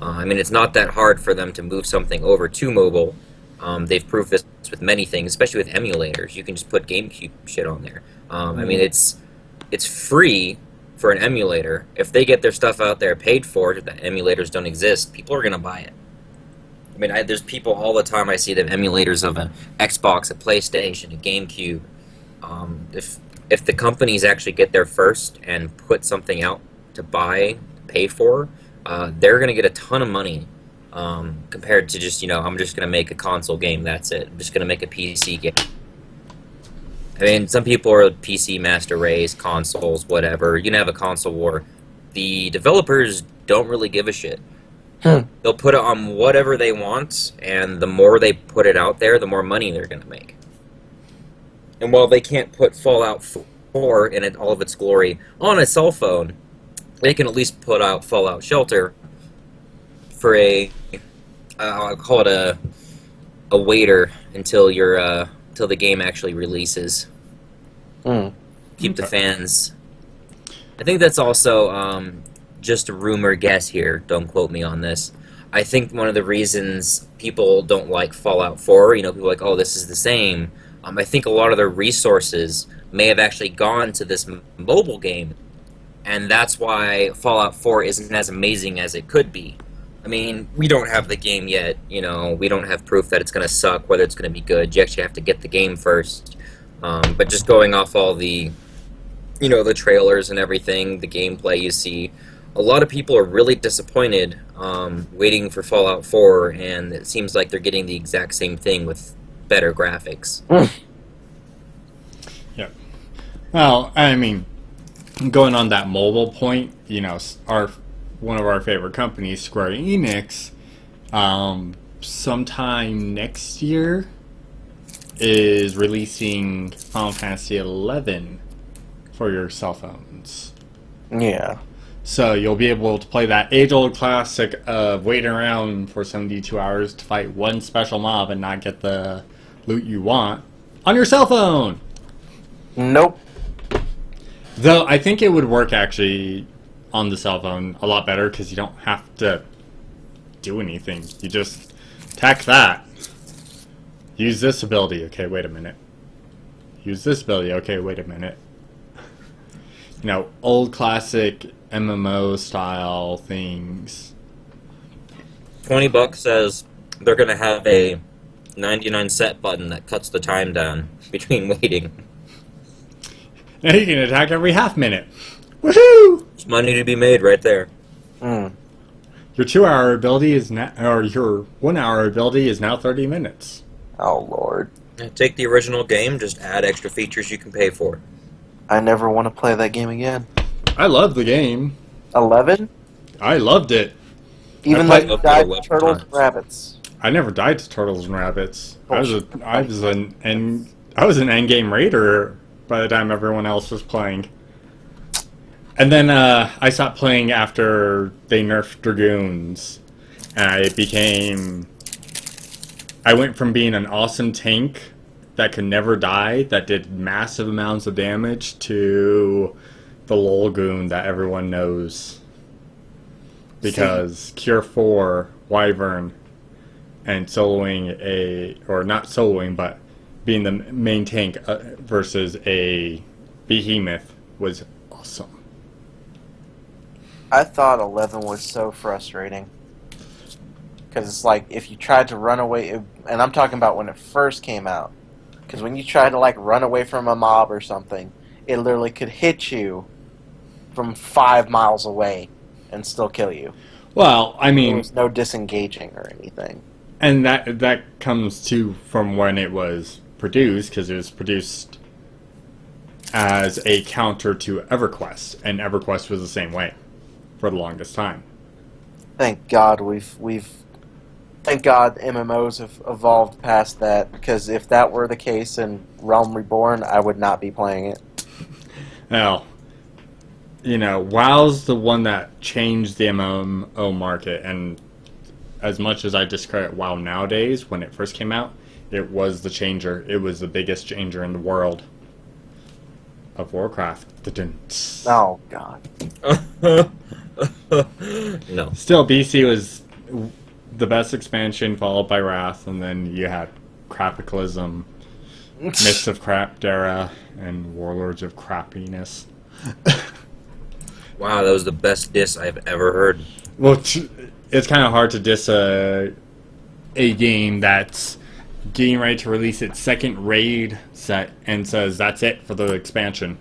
I mean, it's not that hard for them to move something over to mobile. They've proved this with many things, especially with emulators. You can just put GameCube shit on there. I mean, it's free for an emulator. If they get their stuff out there paid for, that emulators don't exist, people are going to buy it. I mean, there's people all the time I see that emulators of an Xbox, a PlayStation, a GameCube. If the companies actually get there first and put something out to buy, pay for, they're going to get a ton of money compared to just, I'm just going to make a console game, that's it. I'm just going to make a PC game. I mean, some people are PC master race, consoles, whatever. You can have a console war. The developers don't really give a shit. They'll put it on whatever they want, and the more they put it out there, the more money they're going to make. And while they can't put Fallout 4 in all of its glory on a cell phone, they can at least put out Fallout Shelter for I'll call it a waiter until until the game actually releases. Keep the fans. I think that's also just a rumor guess here. Don't quote me on this. I think one of the reasons people don't like Fallout 4, people are like, oh, this is the same. I think a lot of their resources may have actually gone to this mobile game, and that's why Fallout 4 isn't as amazing as it could be. I mean, we don't have the game yet, we don't have proof that it's going to suck, whether it's going to be good. You actually have to get the game first. But just going off all the, the trailers and everything, the gameplay you see, a lot of people are really disappointed waiting for Fallout 4, and it seems like they're getting the exact same thing with better graphics. Yeah. Well, I mean, going on that mobile point, one of our favorite companies, Square Enix, sometime next year is releasing Final Fantasy XI for your cell phones. Yeah. So you'll be able to play that age-old classic of waiting around for 72 hours to fight one special mob and not get the loot you want on your cell phone. Nope. Though I think it would work actually on the cell phone a lot better because you don't have to do anything. You just attack that. Use this ability. Okay, wait a minute. Use this ability. Okay, wait a minute. Old classic MMO style things. $20 says they're going to have a 99 set button that cuts the time down between waiting. Now you can attack every half minute. Woohoo! There's money to be made right there. Your 2-hour ability is now, or your 1-hour ability is now 30 minutes. Oh, Lord. Take the original game, just add extra features you can pay for. I never want to play that game again. I love the game. 11? I loved it. Even though you died to turtles and rabbits. I never died to turtles and rabbits. I was an endgame raider by the time everyone else was playing. And then I stopped playing after they nerfed dragoons, and I went from being an awesome tank that could never die, that did massive amounts of damage, to the lol goon that everyone knows. Because Cure 4, Wyvern, and not soloing, but being the main tank versus a behemoth was awesome. I thought 11 was so frustrating. Because it's like, if you tried to run away, and I'm talking about when it first came out. Because when you try to, like, run away from a mob or something, it literally could hit you from 5 miles away and still kill you. Well, I There mean, was no disengaging or anything. and that comes too from when it was produced, because it was produced as a counter to EverQuest, and EverQuest was the same way for the longest time. Thank God thank God MMOs have evolved past that, because if that were the case in Realm Reborn, I would not be playing it. Now, WoW's the one that changed the MMO market, and as much as I discredit WoW nowadays, when it first came out, it was the changer. It was the biggest changer in the world of Warcraft. Dun-dun. Oh, God. No. Still, BC was the best expansion, followed by Wrath, and then you had Crapicalism, Mists of Crapdera, and Warlords of Crappiness. Wow, that was the best diss I've ever heard. Well, it's kind of hard to diss a game that's getting ready to release its second raid set and says that's it for the expansion.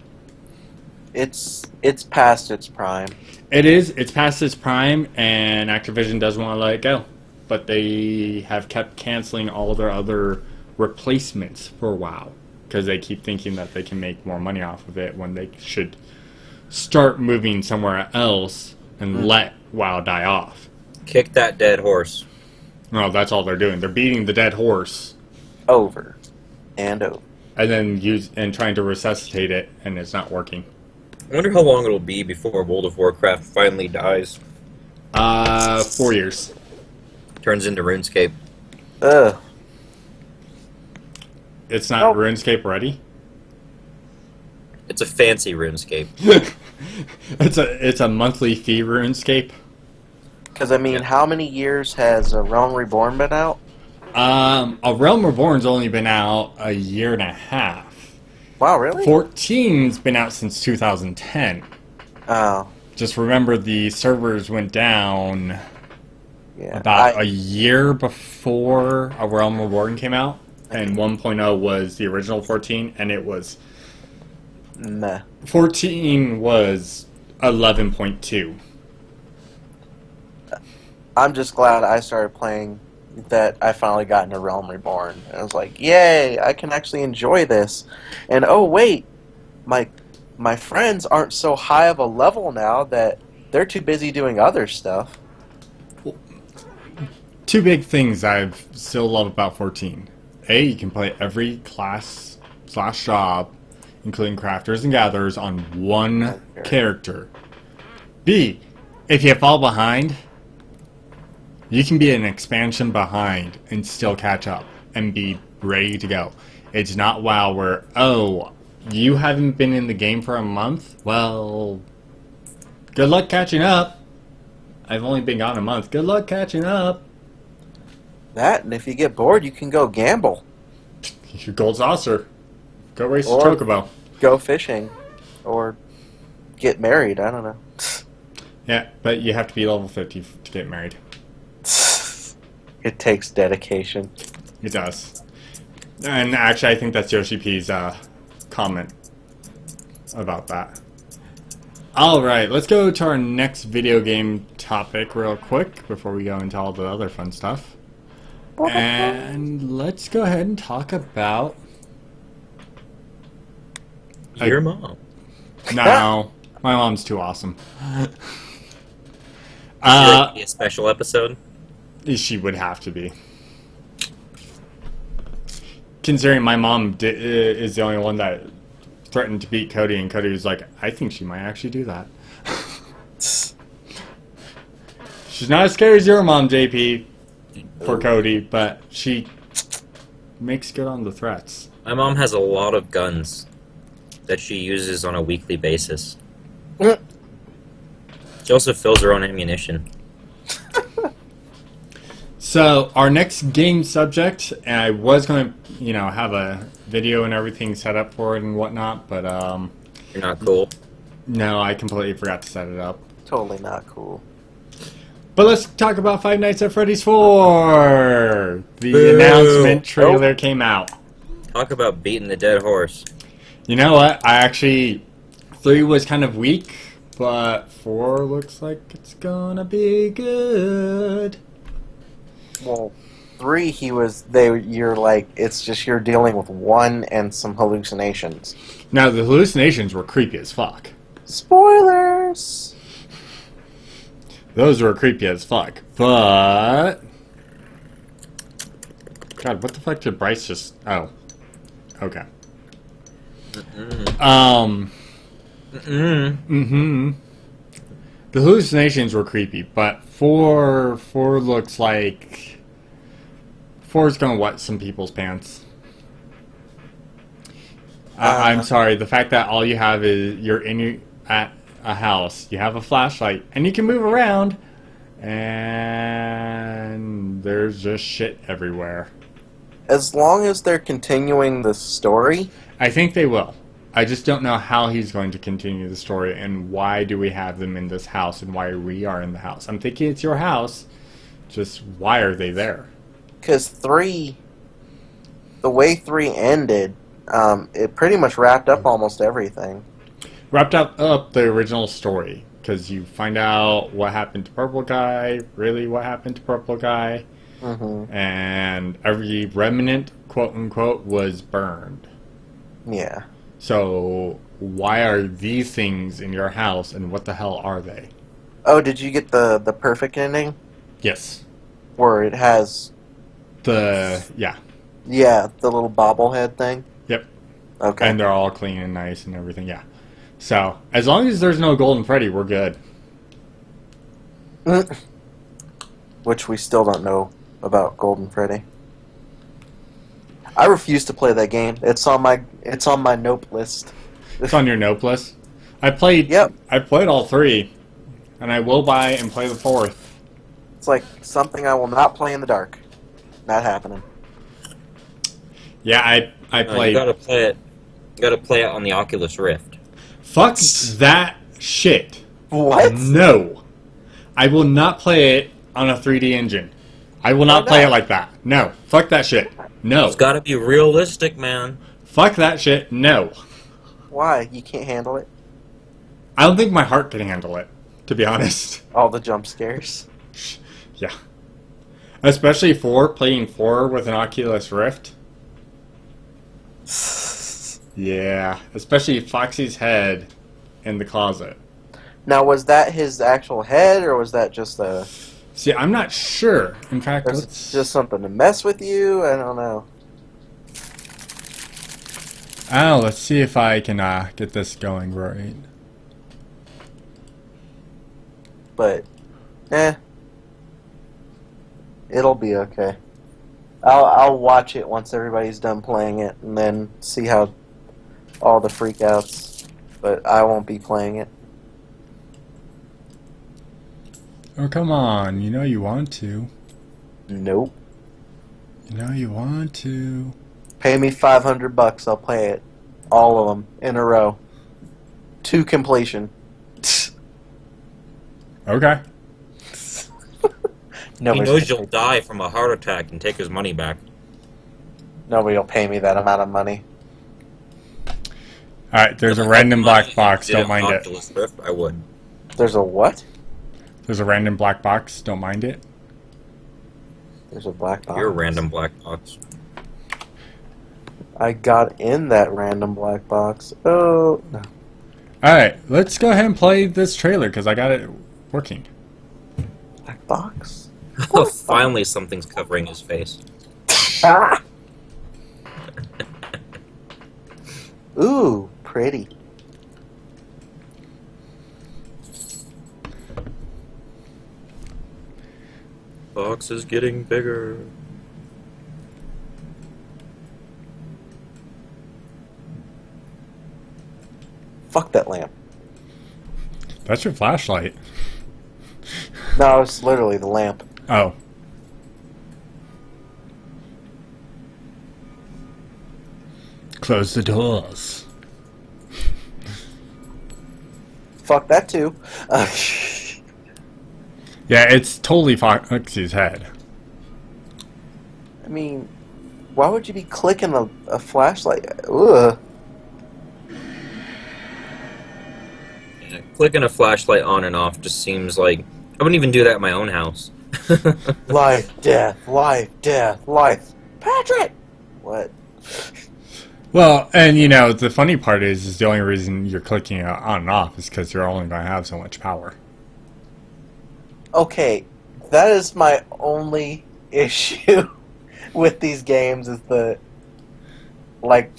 It's past its prime. It is. It's past its prime, and Activision doesn't want to let it go. But they have kept canceling all their other replacements for WoW because they keep thinking that they can make more money off of it when they should start moving somewhere else and let WoW die off. Kick that dead horse. No, that's all they're doing. They're beating the dead horse Over. And over. and then trying to resuscitate it, and it's not working. I wonder how long it'll be before World of Warcraft finally dies. 4 years. Turns into RuneScape. Ugh. It's not Nope. RuneScape ready. It's a fancy RuneScape. It's a monthly fee RuneScape. Because, I mean, how many years has Realm Reborn been out? A Realm Reborn's only been out a year and a half. Wow, really? 14's been out since 2010. Oh, Just remember the servers went down yeah. about a year before A Realm Reborn came out, and 1.0 was the original 14, and it was... Meh. 14 was 11.2. I'm just glad I started playing that I finally got into Realm Reborn. And I was like, yay, I can actually enjoy this. And oh wait, my friends aren't so high of a level now that they're too busy doing other stuff. Two big things I still love about 14. A, you can play every class / job, including crafters and gatherers, on one character. B, if you fall behind, you can be an expansion behind and still catch up and be ready to go. It's not WoW where, oh, you haven't been in the game for a month? Well, good luck catching up. I've only been gone a month. Good luck catching up. That, and if you get bored, you can go gamble. Your gold saucer. Go race a Or- chocobo. Go fishing. Or get married, I don't know. Yeah, but you have to be level 50 to get married. It takes dedication. It does. And actually, I think that's Yoshi P's comment about that. Alright, let's go to our next video game topic real quick before we go into all the other fun stuff. And let's go ahead and talk about... Your mom. No, my mom's too awesome. Should it be a special episode? She would have to be. Considering my mom is the only one that threatened to beat Cody, and Cody was like, I think she might actually do that. She's not as scary as your mom, JP, for Cody, but she makes good on the threats. My mom has a lot of guns that she uses on a weekly basis. She also fills her own ammunition. So, our next game subject, and I was going to, have a video and everything set up for it and whatnot, but, You're not cool. no, I completely forgot to set it up. Totally not cool. But let's talk about Five Nights at Freddy's 4. The Boo. announcement trailer came out. Talk about beating the dead horse. You know what? 3 was kind of weak, but 4 looks like it's gonna be good. Well, 3, you're like, it's just you're dealing with 1 and some hallucinations. Now, the hallucinations were creepy as fuck. Spoilers! Those were creepy as fuck, but... God, what the fuck did Bryce just... Oh. Okay. The hallucinations were creepy, but 4 looks like... 4's gonna wet some people's pants. I'm sorry, the fact that all you have is... at a house, you have a flashlight, and you can move around, and there's just shit everywhere. As long as they're continuing the story... I think they will. I just don't know how he's going to continue the story, and why do we have them in this house, and why we are in the house. I'm thinking it's your house, just why are they there? Because 3... The way 3 ended, it pretty much wrapped up almost everything. Wrapped up the original story, because you find out what happened to Purple Guy, really what happened to Purple Guy, and every remnant, quote-unquote, was burned. Yeah. So, why are these things in your house, and what the hell are they? Oh, did you get the perfect ending? Yes. Where it has... Yeah, the little bobblehead thing? Yep. Okay. And they're all clean and nice and everything, yeah. So, as long as there's no Golden Freddy, we're good. Which we still don't know about Golden Freddy. I refuse to play that game. It's on my nope list. It's on your nope list. I played all 3, and I will buy and play the 4th. It's like something I will not play in the dark. Not happening. Yeah, I played. You gotta play it. You gotta play it on the Oculus Rift. Fuck that shit. What? No. I will not play it on a 3D engine. I will not play it like that. No. Fuck that shit. No. It's gotta be realistic, man. Fuck that shit. No. Why? You can't handle it? I don't think my heart can handle it, to be honest. All the jump scares? Yeah. Especially playing 4 with an Oculus Rift. Yeah. Especially Foxy's head in the closet. Now, was that his actual head, or was that just a... See, I'm not sure. In fact, it's just something to mess with you? I don't know. Oh, let's see if I can get this going right. But, it'll be okay. I'll watch it once everybody's done playing it, and then see how all the freakouts. But I won't be playing it. Oh, come on. You know you want to. Nope. You know you want to. Pay me $500, I'll play it. All of them, in a row. To completion. Okay. He knows you'll die from a heart attack and take his money back. Nobody will pay me that amount of money. Alright, there's a random black box. Don't mind it. Oculus Rift, I would. There's a what? There's a random black box. Don't mind it. There's a black box. You're a random black box. I got in that random black box. Oh, no. Alright, let's go ahead and play this trailer because I got it working. Black box? Finally, something's covering his face. Ah! Ooh, pretty. Box is getting bigger. Fuck that lamp. That's your flashlight. No, it's literally the lamp. Oh. Close the doors. Fuck that too. Yeah, it's totally Foxy's head. I mean, why would you be clicking a flashlight? Ugh. Yeah, clicking a flashlight on and off just seems like I wouldn't even do that in my own house. Life, death, life, death, life. Patrick! What? Well, and you know, the funny part is the only reason you're clicking it on and off is because you're only going to have so much power. Okay, that is my only issue with these games is the I'm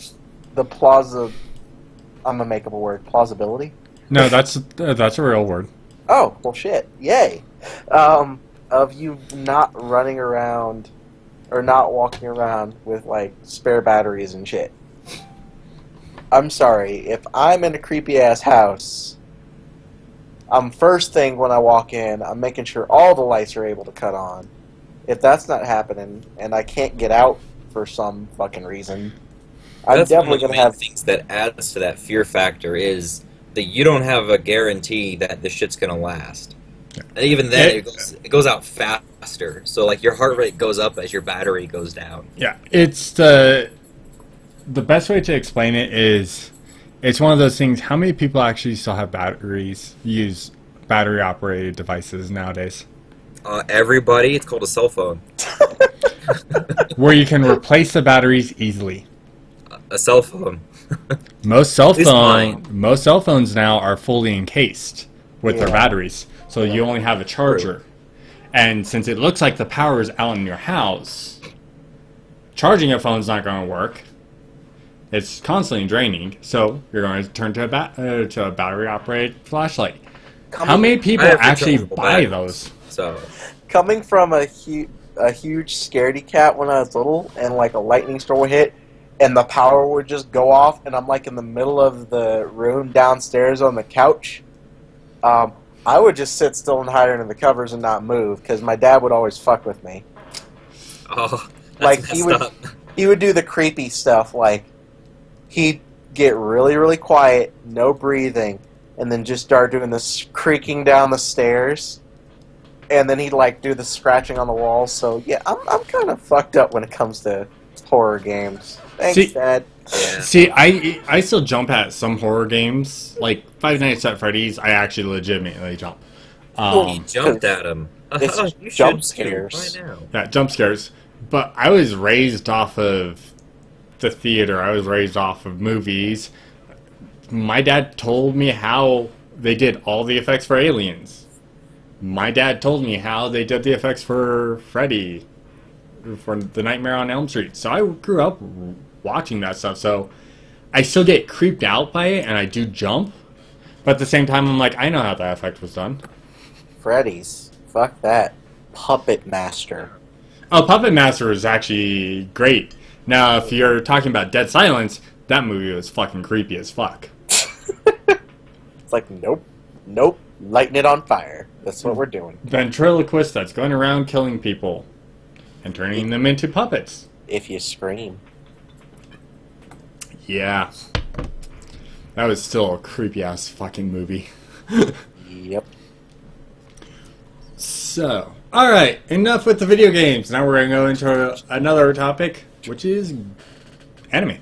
gonna make up a word. Plausibility? No, that's a real word. Oh, well shit. Yay. Of you not running around or not walking around with like spare batteries and shit. I'm sorry, if I'm in a creepy ass house, first thing when I walk in, I'm making sure all the lights are able to cut on. If that's not happening and I can't get out for some fucking reason, I'm That's definitely one of the gonna main have. things that adds to that fear factor is that you don't have a guarantee that the shit's gonna last. And even then, it goes out faster. So like your heart rate goes up as your battery goes down. Yeah, it's the best way to explain it is it's one of those things. How many people actually still have use battery operated devices nowadays? Everybody, it's called a cell phone. Where you can replace the batteries easily. A cell phone. Most cell At least mine. phones now are fully encased with their batteries, so you only have a charger. And since it looks like the power is out in your house, charging a phone's not going to work. It's constantly draining, so you're going to turn to a battery-operated flashlight. How many people I have actually rechargeable buy batteries. those? So Coming from a huge scaredy cat when I was little, and like a lightning storm would hit, and the power would just go off, and I'm like in the middle of the room downstairs on the couch. I would just sit still and hide under the covers and not move because my dad would always fuck with me. oh, that's Like messed up. he would do the creepy stuff, like he'd get really really quiet, no breathing, and then just start doing this creaking down the stairs. And then he'd like do the scratching on the walls. So yeah, I'm kind of fucked up when it comes to horror games. Thanks, See- Dad. Yeah. See, I still jump at some horror games. Like Five Nights at Freddy's, I actually legitimately jump. He jumped at him. It's You jump should too, scares. by now. Yeah, jump scares. But I was raised off of the theater. I was raised off of movies. My dad told me how they did all the effects for Aliens. My dad told me how they did the effects for Freddy, for the Nightmare on Elm Street. So I grew up watching that stuff. So I still get creeped out by it, and I do jump. But at the same time, I'm like, I know how that effect was done. Freddy's. Fuck that. Puppet Master. Oh, Puppet Master is actually great. Now, if you're talking about Dead Silence, that movie was fucking creepy as fuck. It's like, nope, lighting it on fire. That's what we're doing. Ventriloquist that's going around killing people and turning them into puppets. If you scream. Yeah. That was still a creepy ass fucking movie. Yep. So, alright, enough with the video games. Now we're going to go into another topic, which is anime.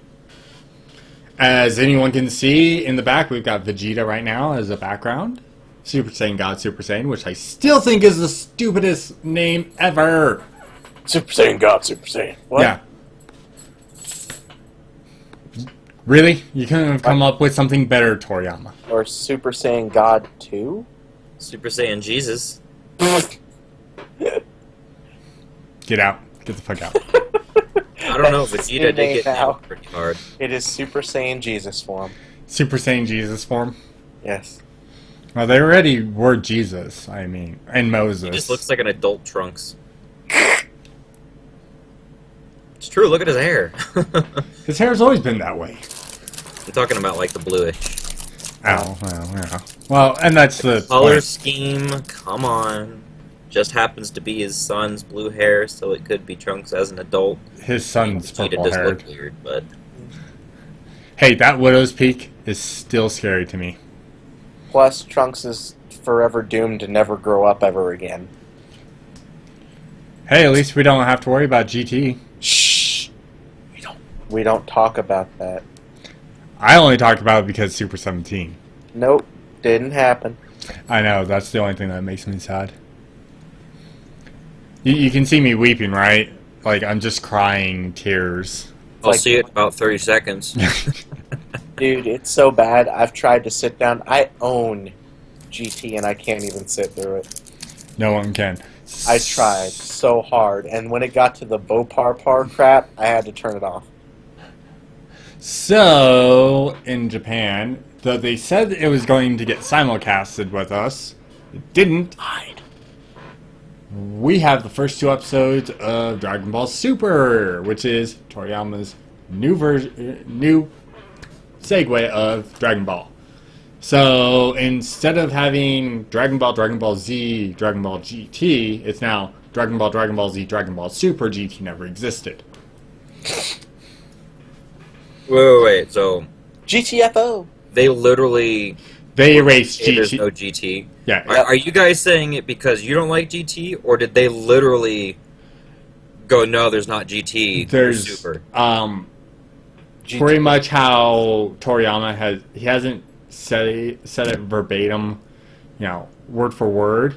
As anyone can see in the back, we've got Vegeta right now as a background. Super Saiyan God Super Saiyan, which I still think is the stupidest name ever. Super Saiyan God, Super Saiyan. What? Yeah. Really? You couldn't have come up with something better, Toriyama. Or Super Saiyan God 2? Super Saiyan Jesus. Get out. Get the fuck out. I don't know, Vegeta did get now. nailed pretty hard. It is Super Saiyan Jesus form. Super Saiyan Jesus form. Yes. Well, they already were Jesus, I mean, and Moses. He just looks like an adult Trunks. It's true, look at his hair. His hair's always been that way. I'm talking about like the bluish. Ow, well, yeah. Well, and that's the Color point. scheme, come on. Just happens to be his son's blue hair, so it could be Trunks as an adult. His son's Vegeta purple does haired. look weird, but Hey, that Widow's Peak is still scary to me. Plus, Trunks is forever doomed to never grow up ever again. Hey, at least we don't have to worry about GT. Shh. We don't talk about that. I only talked about it because Super 17. Nope. Didn't happen. I know, that's the only thing that makes me sad. You can see me weeping, right? Like, I'm just crying tears. I'll like- see it in about 30 seconds. Dude, it's so bad. I've tried to sit down. I own GT and I can't even sit through it. No one can. I tried so hard, and when it got to the Bopar crap, I had to turn it off. So, in Japan, though they said it was going to get simulcasted with us, it didn't. We have the first 2 episodes of Dragon Ball Super, which is Toriyama's new segue of Dragon Ball. So, instead of having Dragon Ball Z, Dragon Ball GT, it's now Dragon Ball Z, Dragon Ball Super. GT never existed. Wait. So GTFO! they literally They erased say there's GT. no GT. Yeah, Are you guys saying it because you don't like GT, or did they literally go, no, there's not GT, there's Super? pretty much how Toriyama he hasn't said it verbatim, word for word,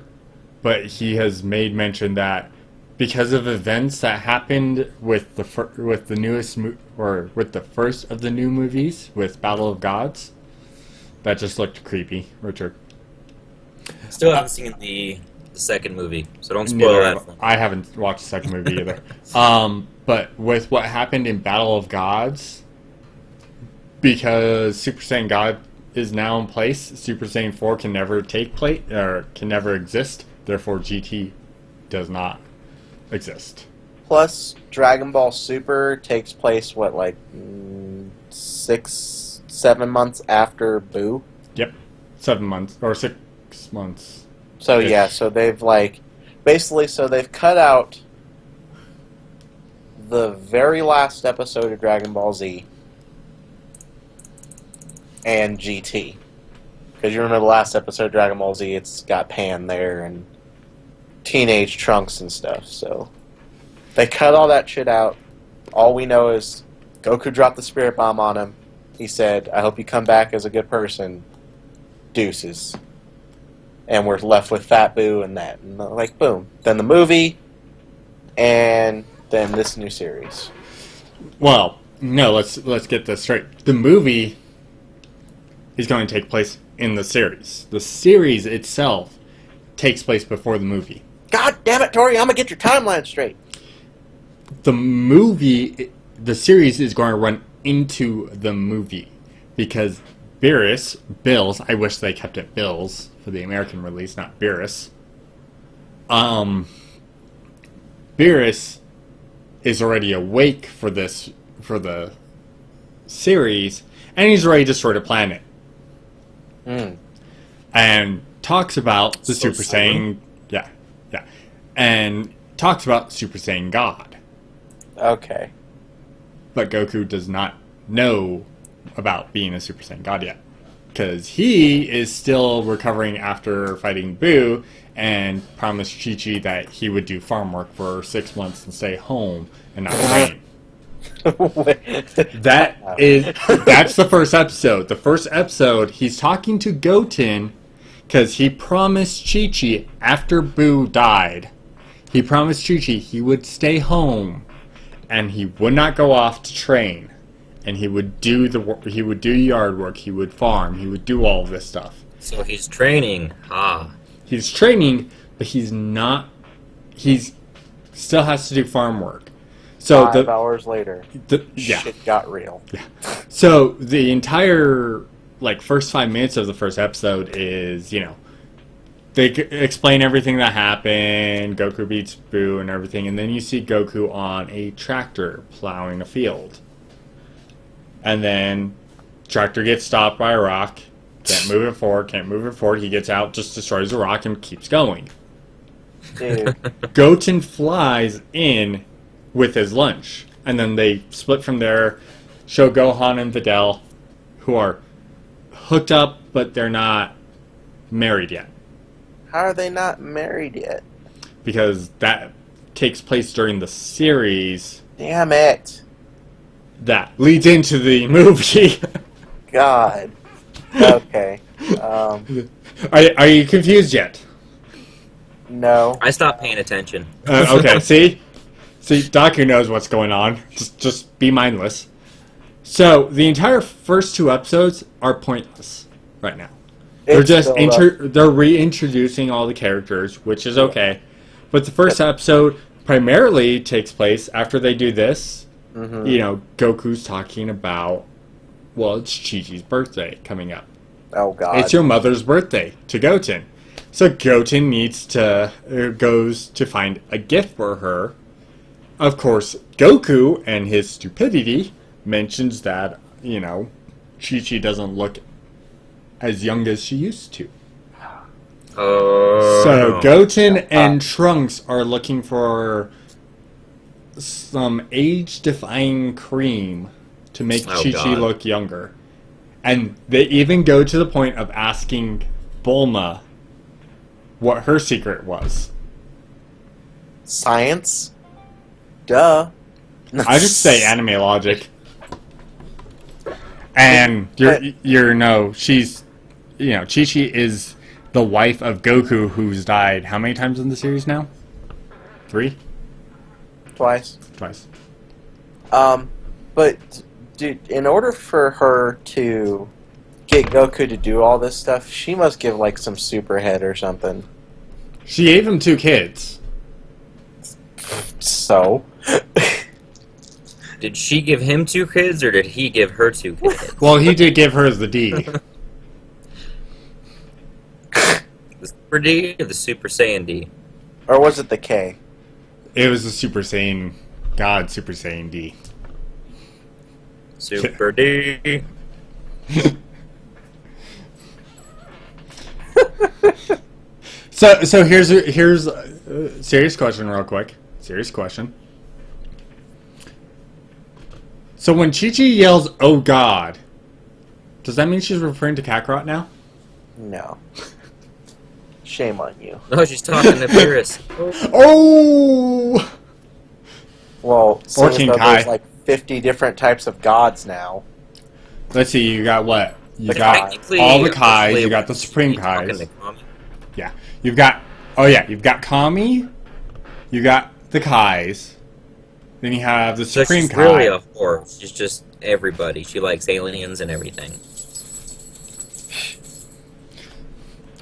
but he has made mention that because of events that happened with the with the first of the new movies with Battle of Gods, that just looked creepy. Richard, Still haven't seen the second movie, so don't spoil neither that. have- I haven't watched the second movie either. But with what happened in Battle of Gods, because Super Saiyan God is now in place, Super Saiyan 4 can never take place or can never exist. Therefore, GT does not exist. Plus, Dragon Ball Super takes place, 6-7 months after Boo? Yep, 7 months or 6 months. So, Ish. yeah, so they've, they've cut out the very last episode of Dragon Ball Z and GT. Because you remember the last episode of Dragon Ball Z, it's got Pan there and teenage Trunks and stuff, so they cut all that shit out. All we know is Goku dropped the spirit bomb on him. He said, I hope you come back as a good person. Deuces. And we're left with Fat Boo and that. And boom. Then the movie, and then this new series. Well, no, let's get this straight. The movie is going to take place in the series. The series itself takes place before the movie. God damn it, Tori, I'm gonna get your timeline straight. The series is going to run into the movie because Bills, I wish they kept it Bills for the American release, not Beerus. Beerus is already awake for the series, and he's ready to destroy the planet. And talks about the So Super Saiyan, and talks about Super Saiyan God. Okay. But Goku does not know about being a Super Saiyan God yet. Because he is still recovering after fighting Boo and promised Chi-Chi that he would do farm work for 6 months and stay home and not train. That's the first episode. The first episode, he's talking to Goten because he promised Chi-Chi after Boo died. He promised Chi-Chi he would stay home and he would not go off to train. And he would do he would do yard work, he would farm, he would do all of this stuff. So he's training. He's training, but he's still has to do farm work. So 5 hours later, yeah. shit got real. Yeah. So the entire first 5 minutes of the first episode is, they explain everything that happened, Goku beats Boo and everything, and then you see Goku on a tractor plowing a field. And then tractor gets stopped by a rock, can't move it forward, he gets out, just destroys the rock and keeps going. Dude, Goten flies in with his lunch, and then they split from there, show Gohan and Videl, who are hooked up, but they're not married yet. how are they not married yet? Because takes place during the series Damn it. that leads into the movie. God. Okay. Are you confused yet? No. I stopped paying attention. Okay, see? See, Daku knows what's going on. Just be mindless. So, the entire first 2 episodes are pointless right now. They're It's just built up. they're reintroducing all the characters, which is okay. But the first episode primarily takes place after they do this. Mhm. You know, Goku's talking about, well, it's Chi-Chi's birthday coming up. Oh, God. It's your mother's birthday to Goten. So Goten goes to find a gift for her. Of course, Goku and his stupidity mentions that, you know, Chi-Chi doesn't look as young as she used to. Oh. So Goten and Trunks are looking for some age-defying cream to make Oh, Chi-Chi God. look younger. And they even go to the point of asking Bulma what her secret was. Science? Duh. I just say anime logic. And she's, you know, Chi-Chi is the wife of Goku, who's died how many times in the series now? 3? Twice. Twice. But, dude, in order for her to get Goku to do all this stuff, she must give, like, some super head or something. She gave him 2 kids. So? Did she give him 2 kids, or did he give her 2 kids? Well, he did give her the D. The Super D or the Super Saiyan D? Or was it the K? It was the Super Saiyan God, Super Saiyan D. Super D. So here's a serious question, real quick. Serious question. So when Chi-Chi yells, "Oh God," does that mean she's referring to Kakarot now? No. Shame on you. No, she's talking to Beerus. Oh! Well, Or seeing King as though there's Kai. like 50 different types of gods now. Let's see, you got what? You The got Technically, all the Kais, officially, you got the Supreme she's talking Kais. to Kami. Yeah. You've got, you've got Kami, you got the Kais, then you have the So Supreme she's Kai. really a horse. She's just everybody. She likes aliens and everything.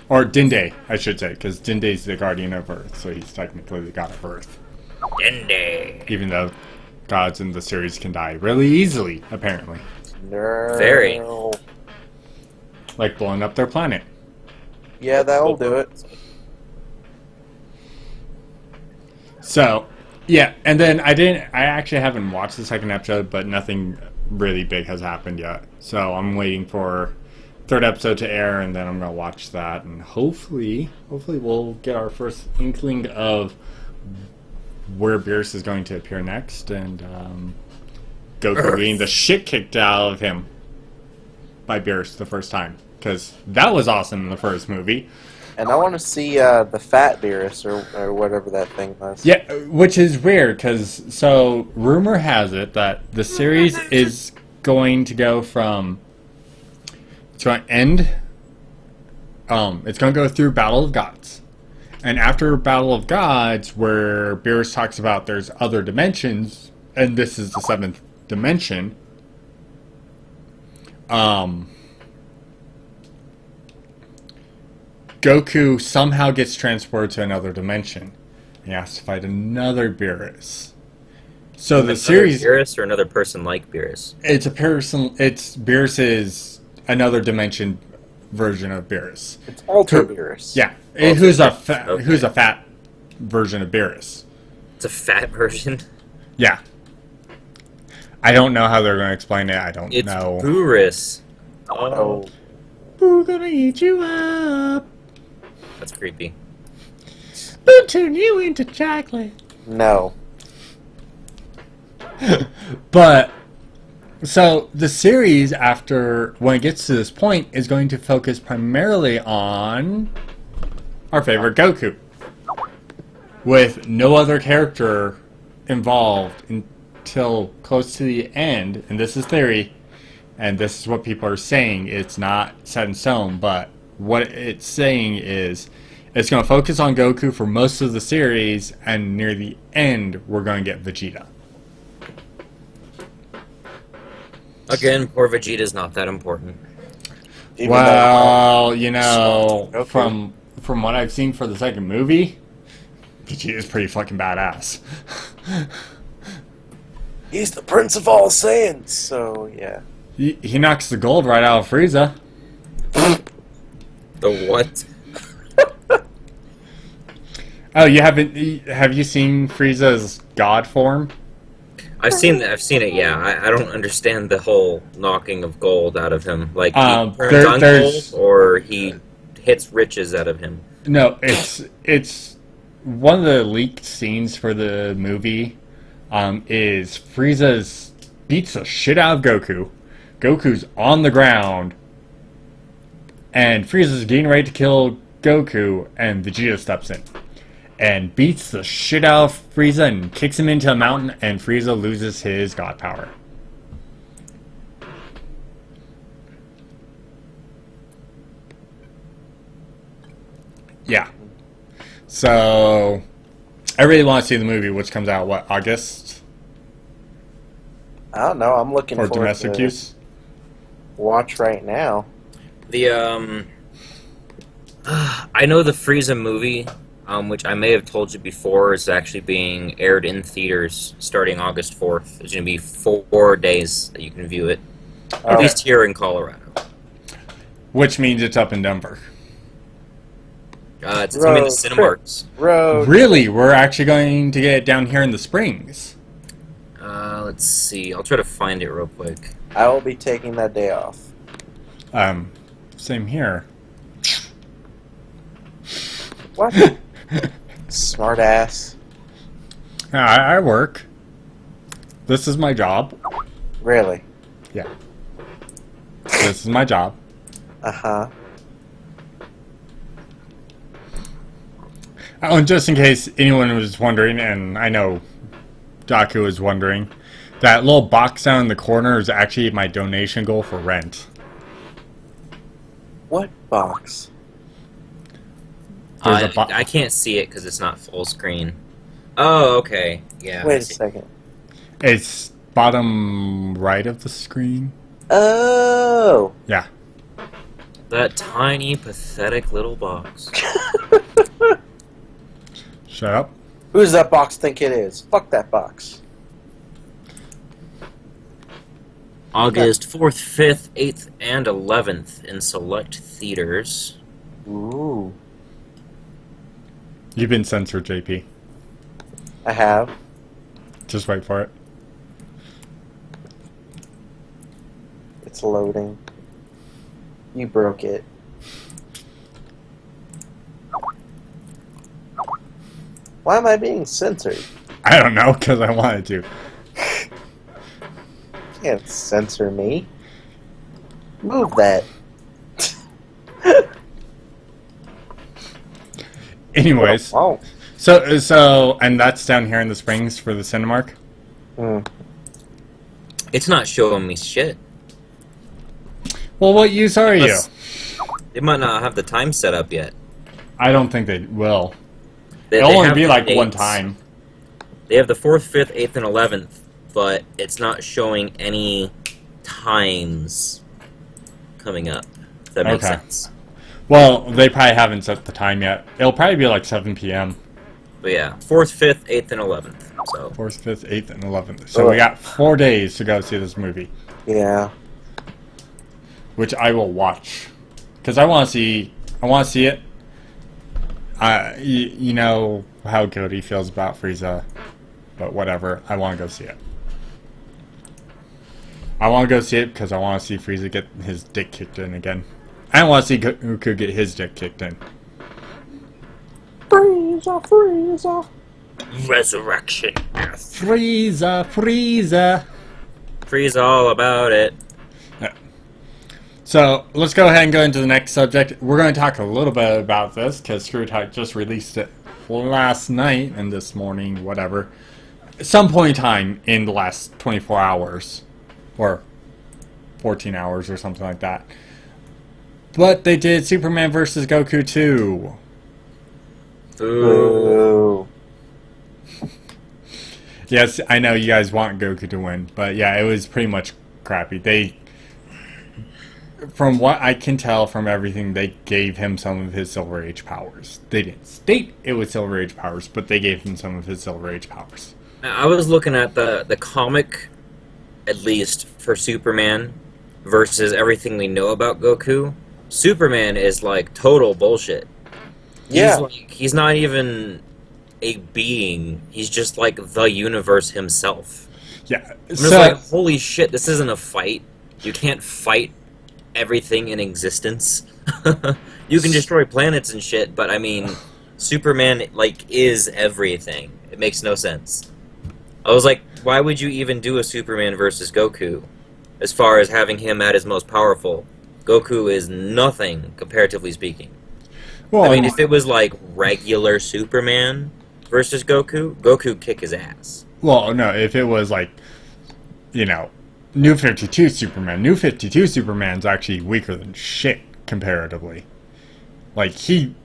Or Dende, I should say, because Dende's the guardian of Earth, so he's technically the god of Earth. Dende. Even though gods in the series can die really easily, apparently. No. Very. Like blowing up their planet. Yeah, that'll do it. So, yeah, and then I actually haven't watched the second episode, but nothing really big has happened yet. So I'm waiting for third episode to air, and then I'm gonna watch that, and hopefully we'll get our first inkling of where Beerus is going to appear next, and Goku getting the shit kicked out of him by Beerus the first time, because that was awesome in the first movie. And I want to see the fat Beerus or whatever that thing was. Yeah, which is weird, because so rumor has it that the series is going to go from, it's going to end, it's going to go through Battle of Gods. And after Battle of Gods, where Beerus talks about there's other dimensions, and this is the 7th dimension, Goku somehow gets transported to another dimension. He has to fight another Beerus. So the Another series, Beerus or another person like Beerus? it's a person. It's Beerus's another dimension version of Beerus. It's Alter Who- Beerus. Yeah, Oh, who's a okay. who's a fat version of Beerus. It's a fat version. Yeah. I don't know how they're going to explain it. I don't It's know. Beerus. Oh, We're gonna eat you up. That's creepy. We'll turn you into chocolate. no. But so the series, after when it gets to this point, is going to focus primarily on our favorite Goku. with no other character involved until close to the end, and this is theory, and this is what people are saying. It's not set in stone, but what it's saying is it's going to focus on Goku for most of the series, and near the end, we're going to get Vegeta. Again, poor Vegeta's not that important. Even Well, you know, Okay. from what I've seen for the second movie, Vegeta's pretty fucking badass. he's the Prince of all Saiyans, so yeah. He knocks the gold right out of Frieza. The what? Oh, you haven't? Have you seen Frieza's god form? I've seen it. Yeah, I don't understand the whole knocking of gold out of him. Like he turns on there's- gold, or he hits riches out of him. No, it's one of the leaked scenes for the movie. Is Frieza's beats the shit out of Goku. Goku's on the ground, and Frieza's getting ready to kill Goku, and Vegeta steps in and beats the shit out of Frieza and kicks him into a mountain, and Frieza loses his god power. Yeah. So, I really want to see the movie, which comes out, what, August? I don't know. I'm looking For for domestic to use? watch right now. The I know the Frieza movie, which I may have told you before, is actually being aired in theaters starting August 4th. There's going to be 4 days that you can view it, at Okay. least here in Colorado. Which means it's up in Denver. It's going to be in the Road Cinemarks. Road. Really? We're actually going to get it down here in the Springs. Let's see. I'll try to find it real quick. I will be taking that day off. Same here. What? Smart ass. I work. This is my job. Really? Yeah. This is my job. Uh-huh. Oh, and just in case anyone was wondering, and I know Daku was wondering, that little box down in the corner is actually my donation goal for rent. What box? There's a bo- I can't see it because it's not full screen. Oh, okay. Yeah. I Wait a see. second. It's bottom right of the screen. Oh! Yeah. That tiny, pathetic little box. Shut up. Who does that box think it is? Fuck that box. August 4th, 5th, 8th, and 11th in select theaters. Ooh. You've been censored, JP. I have. Just wait for it. It's loading. You broke it. Why am I being censored? I don't know, because I wanted to. You can't censor me. Move that. Anyways, Oh. so, and that's down here in the Springs for the Cinemark. Mm. It's not showing me shit. Well, what use are you? Unless- They might not have the time set up yet. I don't think they will. They It'll only have be the like one dates. time. They have the 4th, 5th, 8th, and 11th, but it's not showing any times coming up. If that makes Okay. sense. Well, they probably haven't set the time yet. It'll probably be like 7 p.m. But yeah, 4th, 5th, 8th, and 11th. So 4th, 5th, 8th, and 11th. So we got 4 days to go see this movie, Yeah. which I will watch. Because I want to see it. You know how Cody feels about Frieza, but whatever. I want to go see it. I want to go see it because I want to see Frieza get his dick kicked in again. I don't want to see Goku get his dick kicked in. Frieza, Frieza. resurrection. Frieza, Frieza. Freeze all about it. So let's go ahead and go into the next subject. We're going to talk a little bit about this because Screw Talk just released it last night and this morning, whatever, at some point in time in the last 24 hours, or 14 hours or something like that. But they did Superman versus Goku 2. Ooh. Ooh. Yes, I know you guys want Goku to win, but yeah, it was pretty much crappy. They, from what I can tell from everything, they gave him some of his Silver Age powers. They didn't state it was Silver Age powers, but they gave him some of his Silver Age powers. I was looking at the comic, at least for Superman, versus everything we know about Goku. Superman is like total bullshit. Yeah. He's not even a being. He's just like the universe himself. Yeah, I'm just like, holy shit, this isn't a fight. You can't fight everything in existence. You can destroy planets and shit, but I mean, Superman like is everything. It makes no sense. I was like, why would you even do a Superman versus Goku? As far as having him at his most powerful, Goku is nothing comparatively speaking. well, I mean, if it was like regular Superman versus Goku, Goku'd kick his ass. well, no, if it was like, you know, New 52 Superman, New 52 Superman's actually weaker than shit comparatively. Like he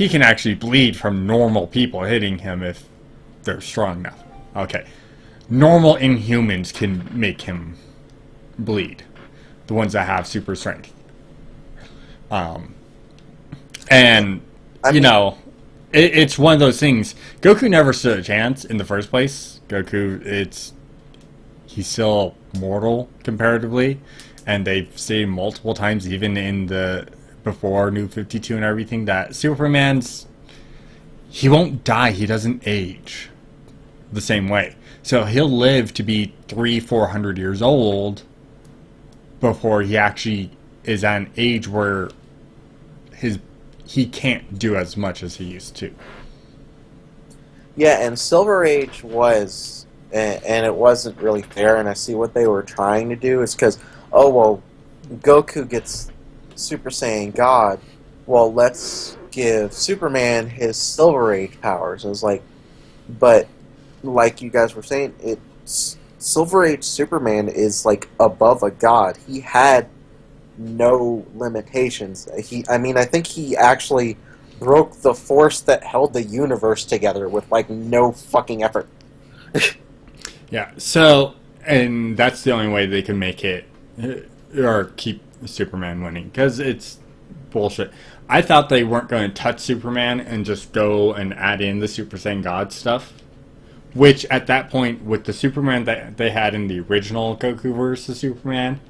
can actually bleed from normal people hitting him if they're strong enough. Okay, normal Inhumans can make him bleed. The ones that have super strength. And I you mean- know, it's one of those things. Goku never stood a chance in the first place. Goku, he's still mortal comparatively, and they've stated multiple times, even in the before New 52 and everything, that he won't die. He doesn't age the same way, so he'll live to be 300-400 years old before he actually is at an age where he can't do as much as he used to. Yeah, and Silver Age was, and it wasn't really fair, and I see what they were trying to do is because, oh, well, Goku gets Super Saiyan God, well, let's give Superman his Silver Age powers. I was like, but, like you guys were saying, Silver Age Superman is, like, above a god. He had no limitations. I think he actually broke the force that held the universe together with like no fucking effort. Yeah, so, and that's the only way they can make it, or keep Superman winning, because it's bullshit. I thought they weren't going to touch Superman and just go and add in the Super Saiyan God stuff, which at that point, with the Superman that they had in the original Goku vs. Superman,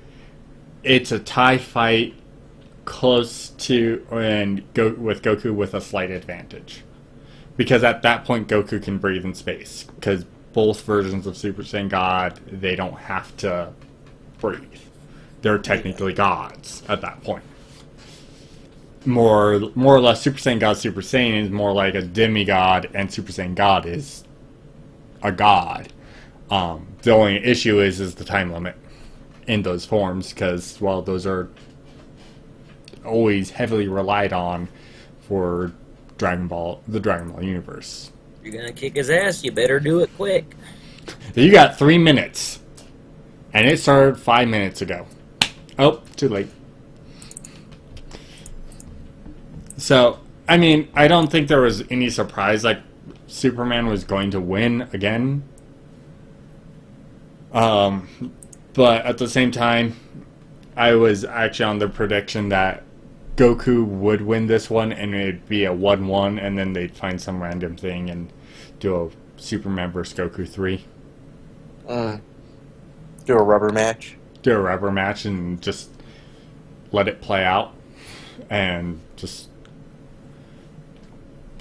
it's a tie fight close to, and with Goku with a slight advantage. Because at that point, Goku can breathe in space. Because both versions of Super Saiyan God, they don't have to breathe. They're technically gods at that point. More or less, Super Saiyan God Super Saiyan is more like a demigod, and Super Saiyan God is a god. The only issue is the time limit in those forms, because, well, those are always heavily relied on for the Dragon Ball universe. If you're gonna kick his ass, you better do it quick. You got 3 minutes, and it started 5 minutes ago. Oh, too late. So, I mean, I don't think there was any surprise like Superman was going to win again. But at the same time, I was actually on the prediction that Goku would win this one, and it'd be a 1-1, and then they'd find some random thing and do a Superman vs. Goku 3. Do a rubber match. Do a rubber match and just let it play out. And just,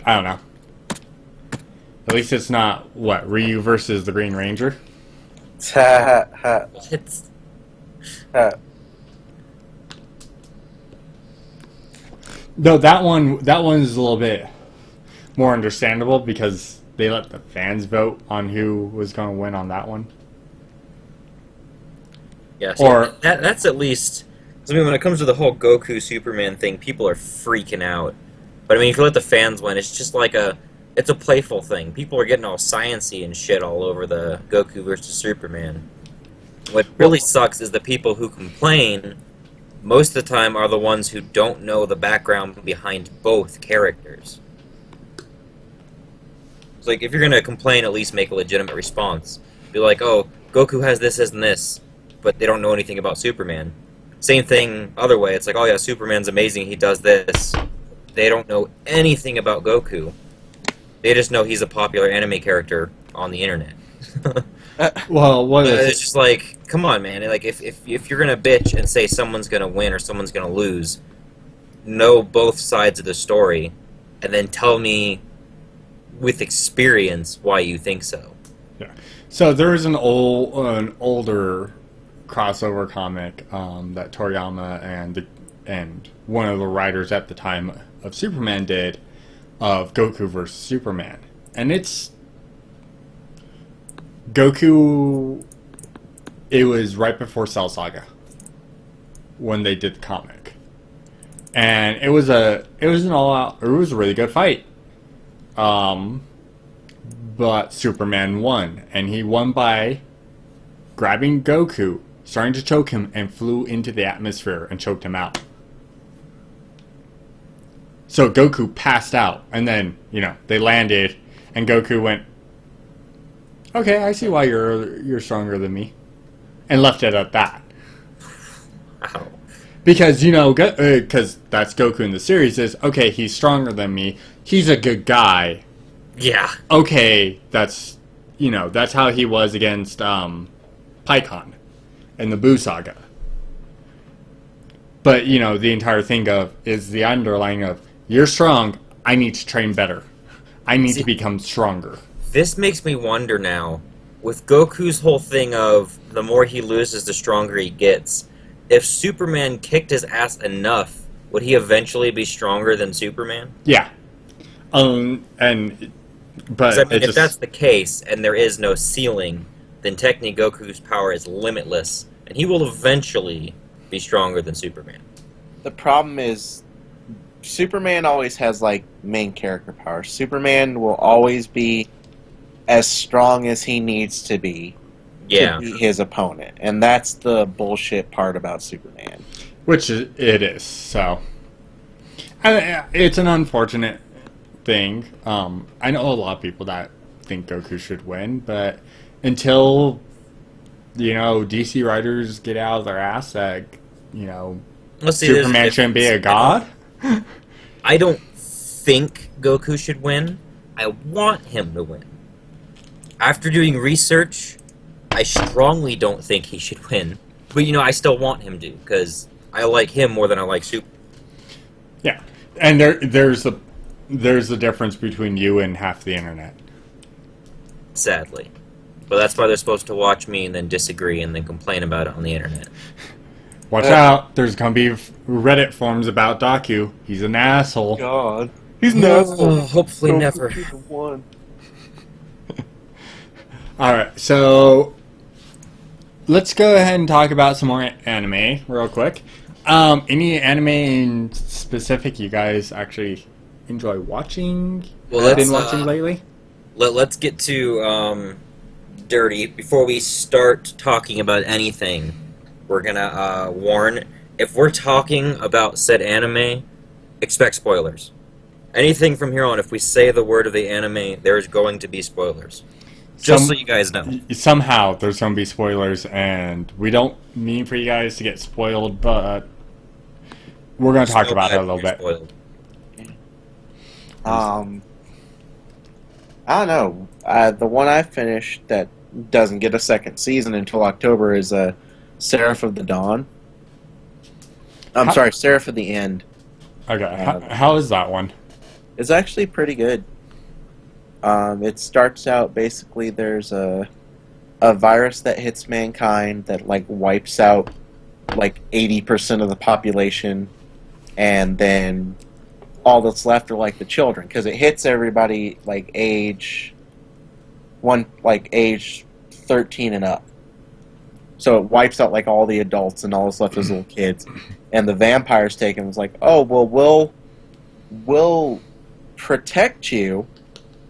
I don't know. At least it's not, Ryu versus the Green Ranger? Ha ha It's, ha. No, that one's a little bit more understandable because they let the fans vote on who was going to win on that one. yeah, see, Or- that's at least. 'Cause, I mean, when it comes to the whole Goku Superman thing, people are freaking out. But I mean, if you let the fans win, it's it's a playful thing. People are getting all science-y and shit all over the Goku versus Superman. What really sucks is the people who complain most of the time are the ones who don't know the background behind both characters. It's like, if you're gonna complain, at least make a legitimate response. Be like, oh, Goku has this and this, but they don't know anything about Superman. Same thing other way. It's like, oh yeah, Superman's amazing, he does this. They don't know anything about Goku. They just know he's a popular anime character on the internet. Well, what It's is just like, come on, man. Like, if you're gonna bitch and say someone's gonna win or someone's gonna lose, know both sides of the story, and then tell me with experience why you think so. so? There was an older crossover comic that Toriyama and one of the writers at the time of Superman did of Goku versus Superman, and it's Goku. It was right before Cell Saga when they did the comic, and it was a really good fight. But Superman won, and he won by grabbing Goku, starting to choke him, and flew into the atmosphere and choked him out. So Goku passed out, and then, they landed, and Goku went, okay, I see why you're stronger than me, and left it at that. Wow. Because, because that's Goku in the series is, okay, he's stronger than me, he's a good guy. Yeah. Okay, that's how he was against Pikkon in the Buu Saga. But, the entire thing is the underlying of, you're strong, I need to train better. I need to become stronger. This makes me wonder now, with Goku's whole thing of the more he loses, the stronger he gets, if Superman kicked his ass enough, would he eventually be stronger than Superman? Yeah. But if that's the case, and there is no ceiling, then technically Goku's power is limitless, and he will eventually be stronger than Superman. The problem is, Superman always has, main character power. Superman will always be as strong as he needs to be to beat his opponent. And that's the bullshit part about Superman. Which it is, so. It's an unfortunate thing. I know a lot of people that think Goku should win, but until, DC writers get out of their ass that, Superman shouldn't be a god. I don't think Goku should win. I want him to win. After doing research, I strongly don't think he should win. But, I still want him to, because I like him more than I like Super. Yeah, and there's the difference between you and half the internet. Sadly. But that's why they're supposed to watch me and then disagree and then complain about it on the internet. Watch out, there's gonna be Reddit forums about Daku. He's an asshole. God. He's an asshole. Hopefully never. Alright, so let's go ahead and talk about some more anime real quick. Any anime in specific you guys actually enjoy watching? Well, been watching lately? Let's get to dirty. Before we start talking about anything, we're gonna warn, if we're talking about said anime, expect spoilers. Anything from here on, if we say the word of the anime, there's going to be spoilers. Just so you guys know. Somehow there's going to be spoilers, and we don't mean for you guys to get spoiled, but we're going to talk about it a little bit. Spoiled. I don't know. The one I finished that doesn't get a second season until October is Seraph of the Dawn. Sorry, Seraph of the End. Okay, how is that one? It's actually pretty good. It starts out basically there's a virus that hits mankind that wipes out 80% of the population, and then all that's left are the children, because it hits everybody age 13 and up. So it wipes out all the adults, and all that's left is little kids. And the vampires take him. It's oh well, we'll protect you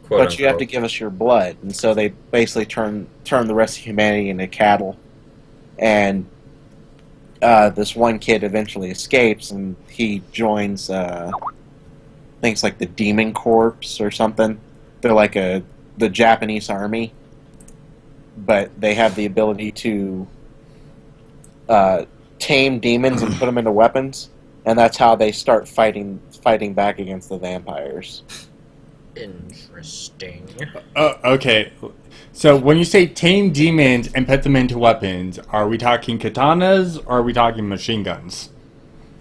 Quote but you have to unquote. give us your blood. And so they basically turn the rest of humanity into cattle. And this one kid eventually escapes, and he joins, I think it's like the Demon Corps or something. They're like the Japanese army, but they have the ability to tame demons and put them into weapons, and that's how they start fighting back against the vampires. Interesting. Okay. So when you say tame demons and put them into weapons, are we talking katanas or are we talking machine guns?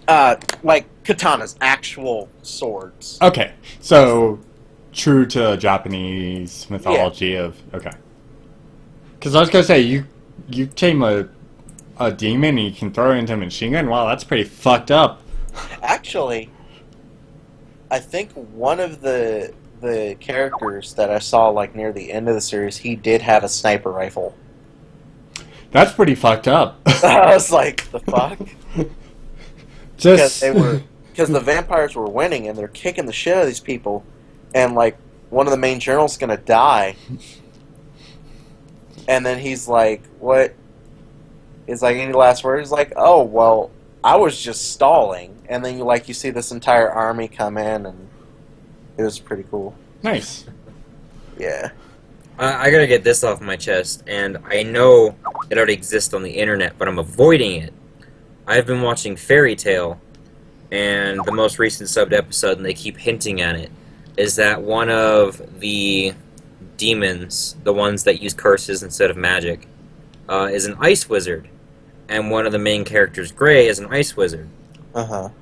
Like katanas, actual swords. Okay. So true to Japanese mythology of okay. Because I was gonna say you tame a demon and you can throw it into a machine gun. Wow, that's pretty fucked up. Actually, I think one of the characters that I saw like near the end of the series, he did have a sniper rifle. That's pretty fucked up. I was like, the fuck? Just Because the vampires were winning and they're kicking the shit out of these people, and like one of the main generals gonna die, and then he's like, "What?" He's like, "Any last words?" He's like, "Oh well, I was just stalling," and then you see this entire army come in, and it was pretty cool. nice. Yeah. I gotta get this off my chest, and I know it already exists on the internet, but I'm avoiding it. I've been watching Fairy Tale, and the most recent subbed episode, and they keep hinting at it, is that one of the demons, the ones that use curses instead of magic, is an ice wizard, and one of the main characters, Gray, is an ice wizard,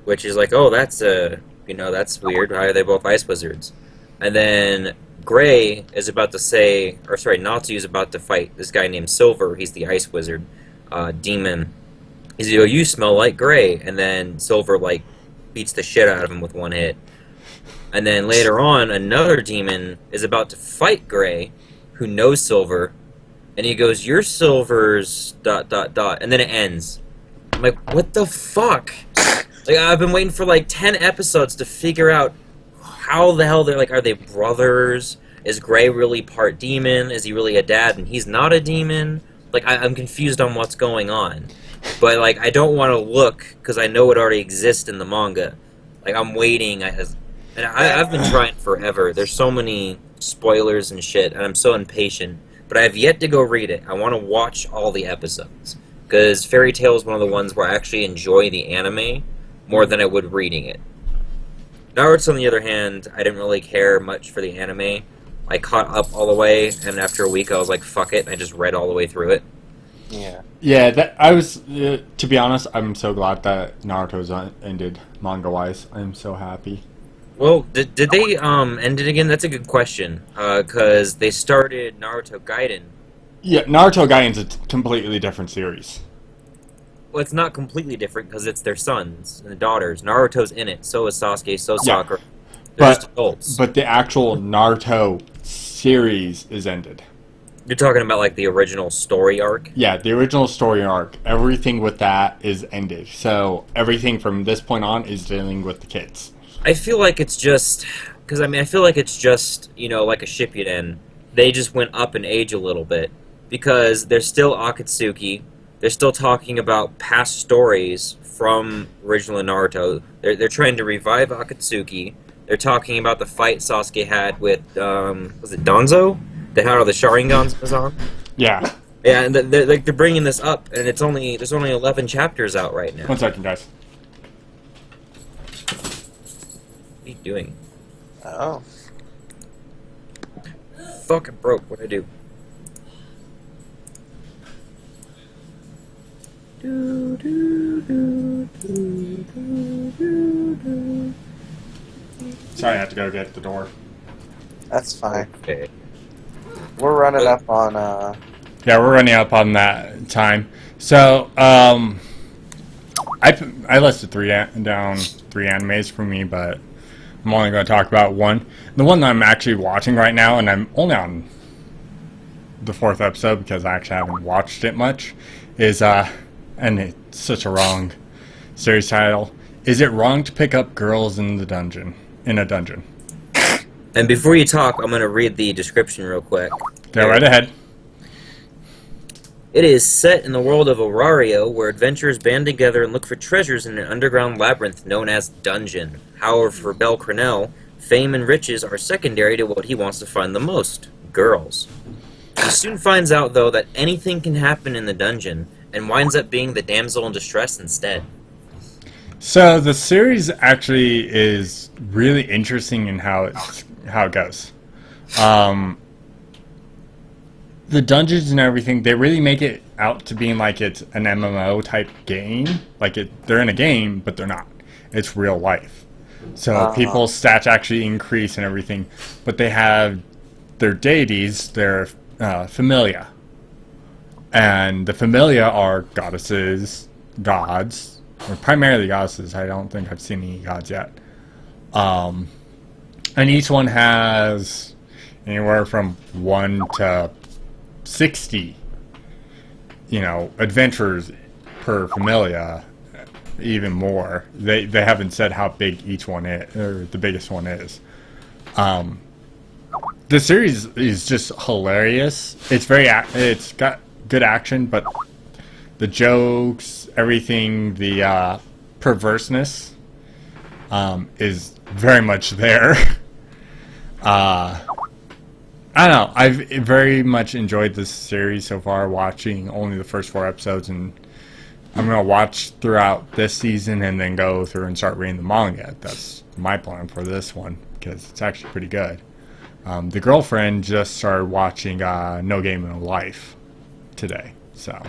which is like, oh, that's that's weird. Why are they both ice wizards? And then Gray is about to say, or sorry, Natsu is about to fight this guy named Silver. He's the ice wizard, demon. He's like, oh, you smell like Gray, and then Silver like beats the shit out of him with one hit. And then later on, another demon is about to fight Gray, who knows Silver, and he goes, "You're Silver's ... and then it ends. I'm like, what the fuck? Like, I've been waiting for like 10 episodes to figure out how the hell they're like. Are they brothers? Is Gray really part demon? Is he really a dad and he's not a demon? Like, I'm confused on what's going on. But like, I don't want to look because I know it already exists in the manga. Like, I'm waiting. I've been trying forever. There's so many spoilers and shit, and I'm so impatient. But I have yet to go read it. I want to watch all the episodes. Because Fairy Tail is one of the ones where I actually enjoy the anime more than I would reading it. Naruto, on the other hand, I didn't really care much for the anime. I caught up all the way, and after a week I was like, fuck it, and I just read all the way through it. Yeah. Yeah, that I was. To be honest, I'm so glad that Naruto's ended manga-wise. I'm so happy. Well, did they end it again? That's a good question. Because they started Naruto Gaiden. Yeah, Naruto Gaiden's a completely different series. Well, it's not completely different because it's their sons and daughters. Naruto's in it. So is Sasuke. So is Yeah. Sakura. They're just But adults. but the actual Naruto series is ended. You're talking about like the original story arc. Yeah, the original story arc, everything with that is ended. So everything from this point on is dealing with the kids. I feel like it's just because I feel like it's just like a Shippuden. They just went up in age a little bit because they're still Akatsuki. They're still talking about past stories from original Naruto. They're trying to revive Akatsuki. They're talking about the fight Sasuke had with was it Danzo? That had all the Sharingans on. Yeah. Yeah, and they're bringing this up, and there's only 11 chapters out right now. 1 second, guys. What are you doing? Oh. Fuck, I broke. What'd I do? Sorry, I have to go get the door. That's fine. Okay. We're running up on Yeah, we're running up on that time. So, I listed three animes for me, but I'm only going to talk about one. The one that I'm actually watching right now, and I'm only on the 4th episode because I actually haven't watched it much, is, and it's such a wrong series title, Is It Wrong to Pick Up Girls in a Dungeon? And before you talk, I'm going to read the description real quick. Go right ahead. It is set in the world of Aurario, where adventurers band together and look for treasures in an underground labyrinth known as Dungeon. However, for Bel Cornell, fame and riches are secondary to what he wants to find the most: girls. He soon finds out, though, that anything can happen in the dungeon, and winds up being the damsel in distress instead. So the series actually is really interesting in how it goes. The dungeons and everything, they really make it out to being like it's an MMO type game. They're in a game, but they're not. It's real life. So people's stats actually increase and everything, but they have their deities, their familia. And the familia are goddesses, gods, or primarily goddesses. I don't think I've seen any gods yet. And each one has anywhere from 1 to 60, adventures per familia, even more. They haven't said how big each one is, or the biggest one is. The series is just hilarious. It's got good action, but the jokes, everything, the perverseness is very much there. I don't know. I've very much enjoyed this series so far, watching only the first 4 episodes, and I'm going to watch throughout this season and then go through and start reading the manga. That's my plan for this one, because it's actually pretty good. The girlfriend just started watching No Game No Life today, so.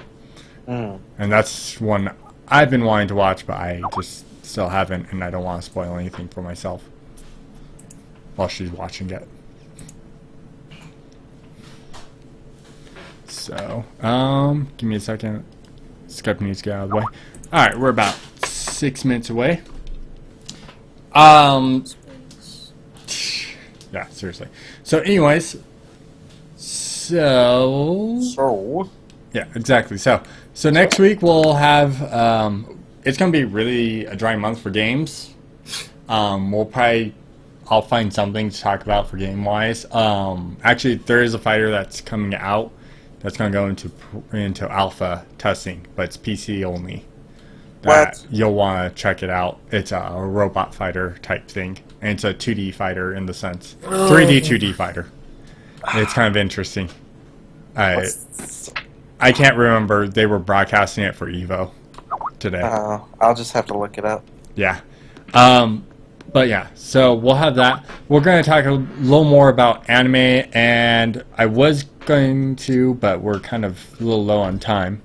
And that's one I've been wanting to watch, but I just still haven't, and I don't want to spoil anything for myself while she's watching it. So, give me a second. Skype needs to get out of the way. Alright, we're about 6 minutes away. Yeah, seriously. So, anyways. Yeah, exactly. So next week we'll have, it's going to be really a dry month for games. I'll find something to talk about for game-wise. Actually, there is a fighter that's coming out that's going to go into alpha testing, but it's PC only. What? You'll want to check it out. It's a robot fighter type thing, and it's a 2D fighter in the sense. 3D, 2D fighter. It's kind of interesting. I can't remember. They were broadcasting it for Evo today. I'll just have to look it up. Yeah. But yeah, so we'll have that. We're going to talk a little more about anime, and I was going to, but we're kind of a little low on time.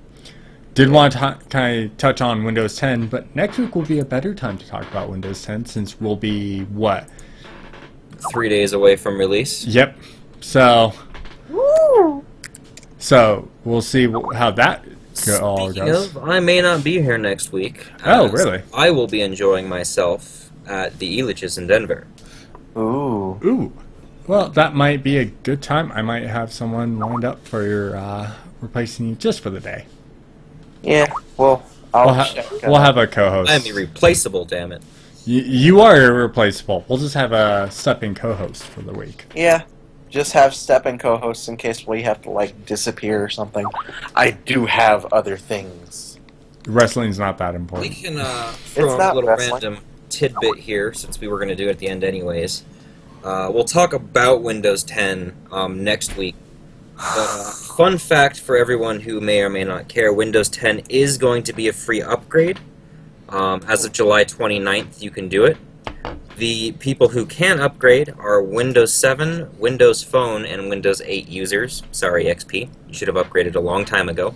Did want to kind of touch on Windows 10, but next week will be a better time to talk about Windows 10 since we'll be, 3 days away from release? Yep. So we'll see how that all Speaking goes. of, I may not be here next week. Oh, really? I will be enjoying myself at the Elitches in Denver. Ooh. Well, that might be a good time. I might have someone lined up for your replacing you just for the day. Yeah, well, We'll have a co-host. I am irreplaceable, damn it. You are irreplaceable. We'll just have a step-in co-host for the week. Yeah, just have step-in co-hosts in case we have to, disappear or something. I do have other things. Wrestling's not that We important. can It's throw a not little wrestling. random tidbit here, since we were going to do it at the end anyways. We'll talk about Windows 10 next week. But fun fact for everyone who may or may not care, Windows 10 is going to be a free upgrade. As of July 29th, you can do it. The people who can upgrade are Windows 7, Windows Phone, and Windows 8 users. Sorry, XP. You should have upgraded a long time ago.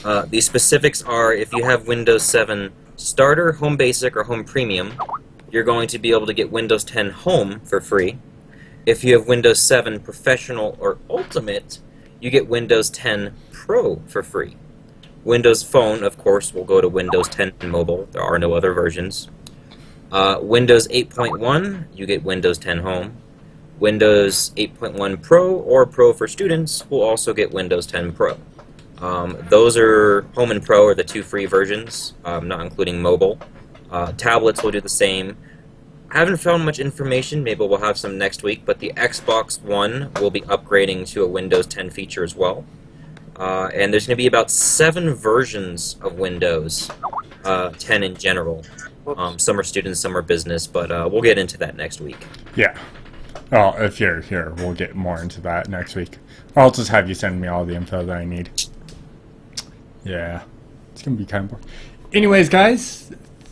The specifics are, if you have Windows 7 Starter, Home Basic, or Home Premium, you're going to be able to get Windows 10 Home for free. If you have Windows 7 Professional or Ultimate, you get Windows 10 Pro for free. Windows Phone, of course, will go to Windows 10 Mobile. There are no other versions. Windows 8.1, you get Windows 10 Home. Windows 8.1 Pro or Pro for students will also get Windows 10 Pro. Those are Home and Pro are the two free versions, not including mobile. Tablets will do the same. I haven't found much information. Maybe we'll have some next week. But the Xbox One will be upgrading to a Windows 10 feature as well. And there's going to be about 7 versions of Windows 10 in general. Some are students, some are business, but we'll get into that next week. Yeah. Well, if you're here, we'll get more into that next week. I'll just have you send me all the info that I need. Yeah. It's going to be kind of boring. Anyways, guys,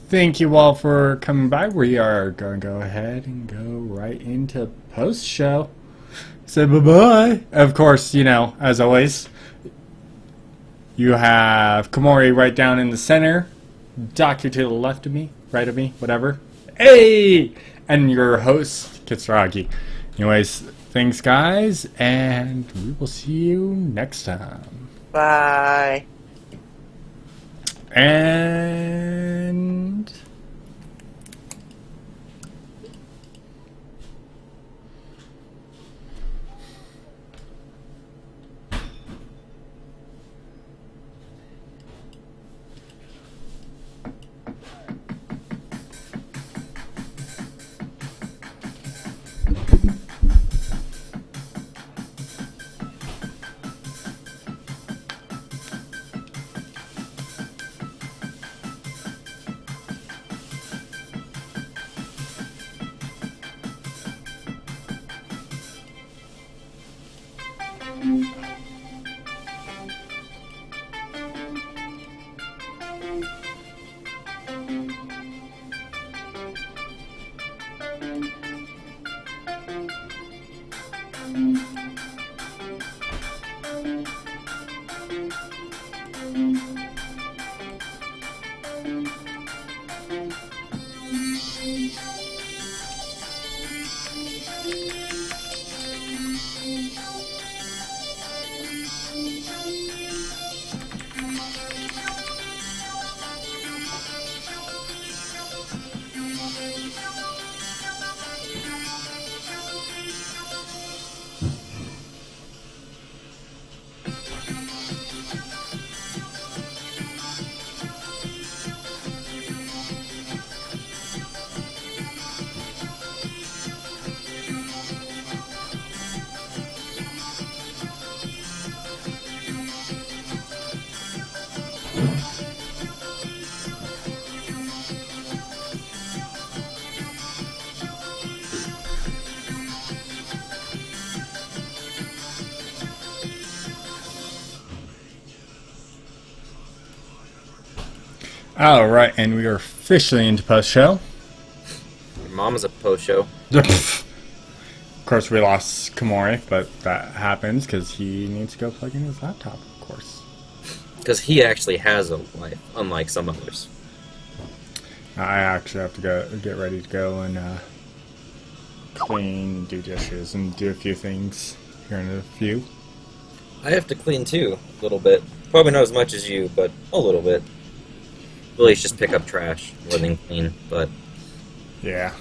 thank you all for coming by. We are going to go ahead and go right into post-show. Say bye-bye. Of course, you know, as always, you have Komori right down in the center. Doctor to the left of me, right of me, whatever. Hey! And your host, Kitsuragi. Anyways, thanks, guys, and we will see you next time. Bye. And... Alright, and we are officially into post-show. Your mom's a post-show. Of course, we lost Komori, but that happens because he needs to go plug in his laptop, of course. Because he actually has a life, unlike some others. I actually have to go get ready to go and clean, do dishes, and do a few things here in a few. I have to clean too, a little bit. Probably not as much as you, but a little bit. Really, it's just pick up trash more than clean, but... Yeah.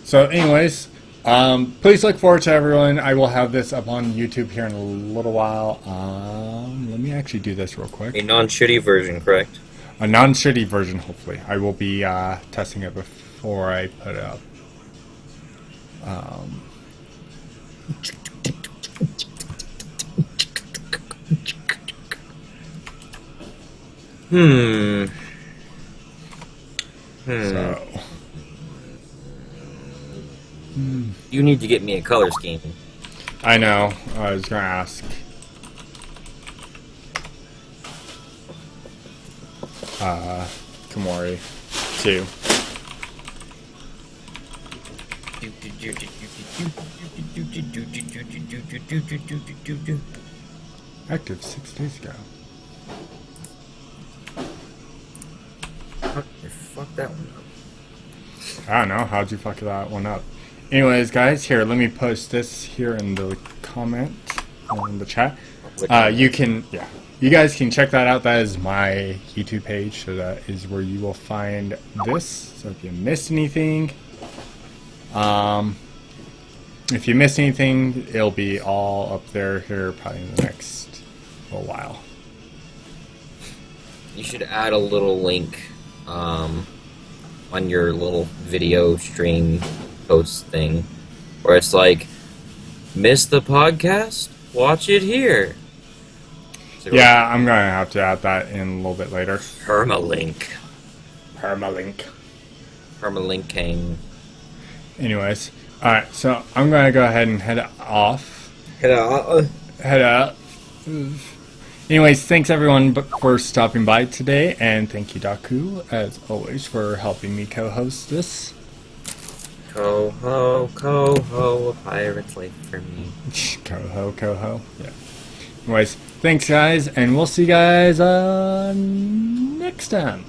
So, anyways, please look forward to everyone. I will have this up on YouTube here in a little while. Let me actually do this real quick. A non-shitty version, correct? A non-shitty version, hopefully. I will be testing it before I put it up. So... You need to get me a color scheme. I know. I was going to ask. Komori, too. Active 6 days ago. How did you fuck that one up? I don't know. How'd you fuck that one up? Anyways, guys, here, let me post this here in the comment, in the chat. You can, yeah, you guys can check that out. That is my YouTube page, so that is where you will find this. So if you missed anything, it'll be all up there here probably in the next little while. You should add a little link on your little video stream post thing, where it's like, miss the podcast? Watch it here. So Yeah, I'm gonna have to add that in a little bit later. permalink. Permalinking. Anyways, alright, so I'm gonna go ahead and head off. Head out. Head out. Anyways, thanks everyone for stopping by today, and thank you, Daku, as always, for helping me co-host this. Coho, a pirate's late for me. Coho. Yeah. Anyways, thanks guys, and we'll see you guys next time.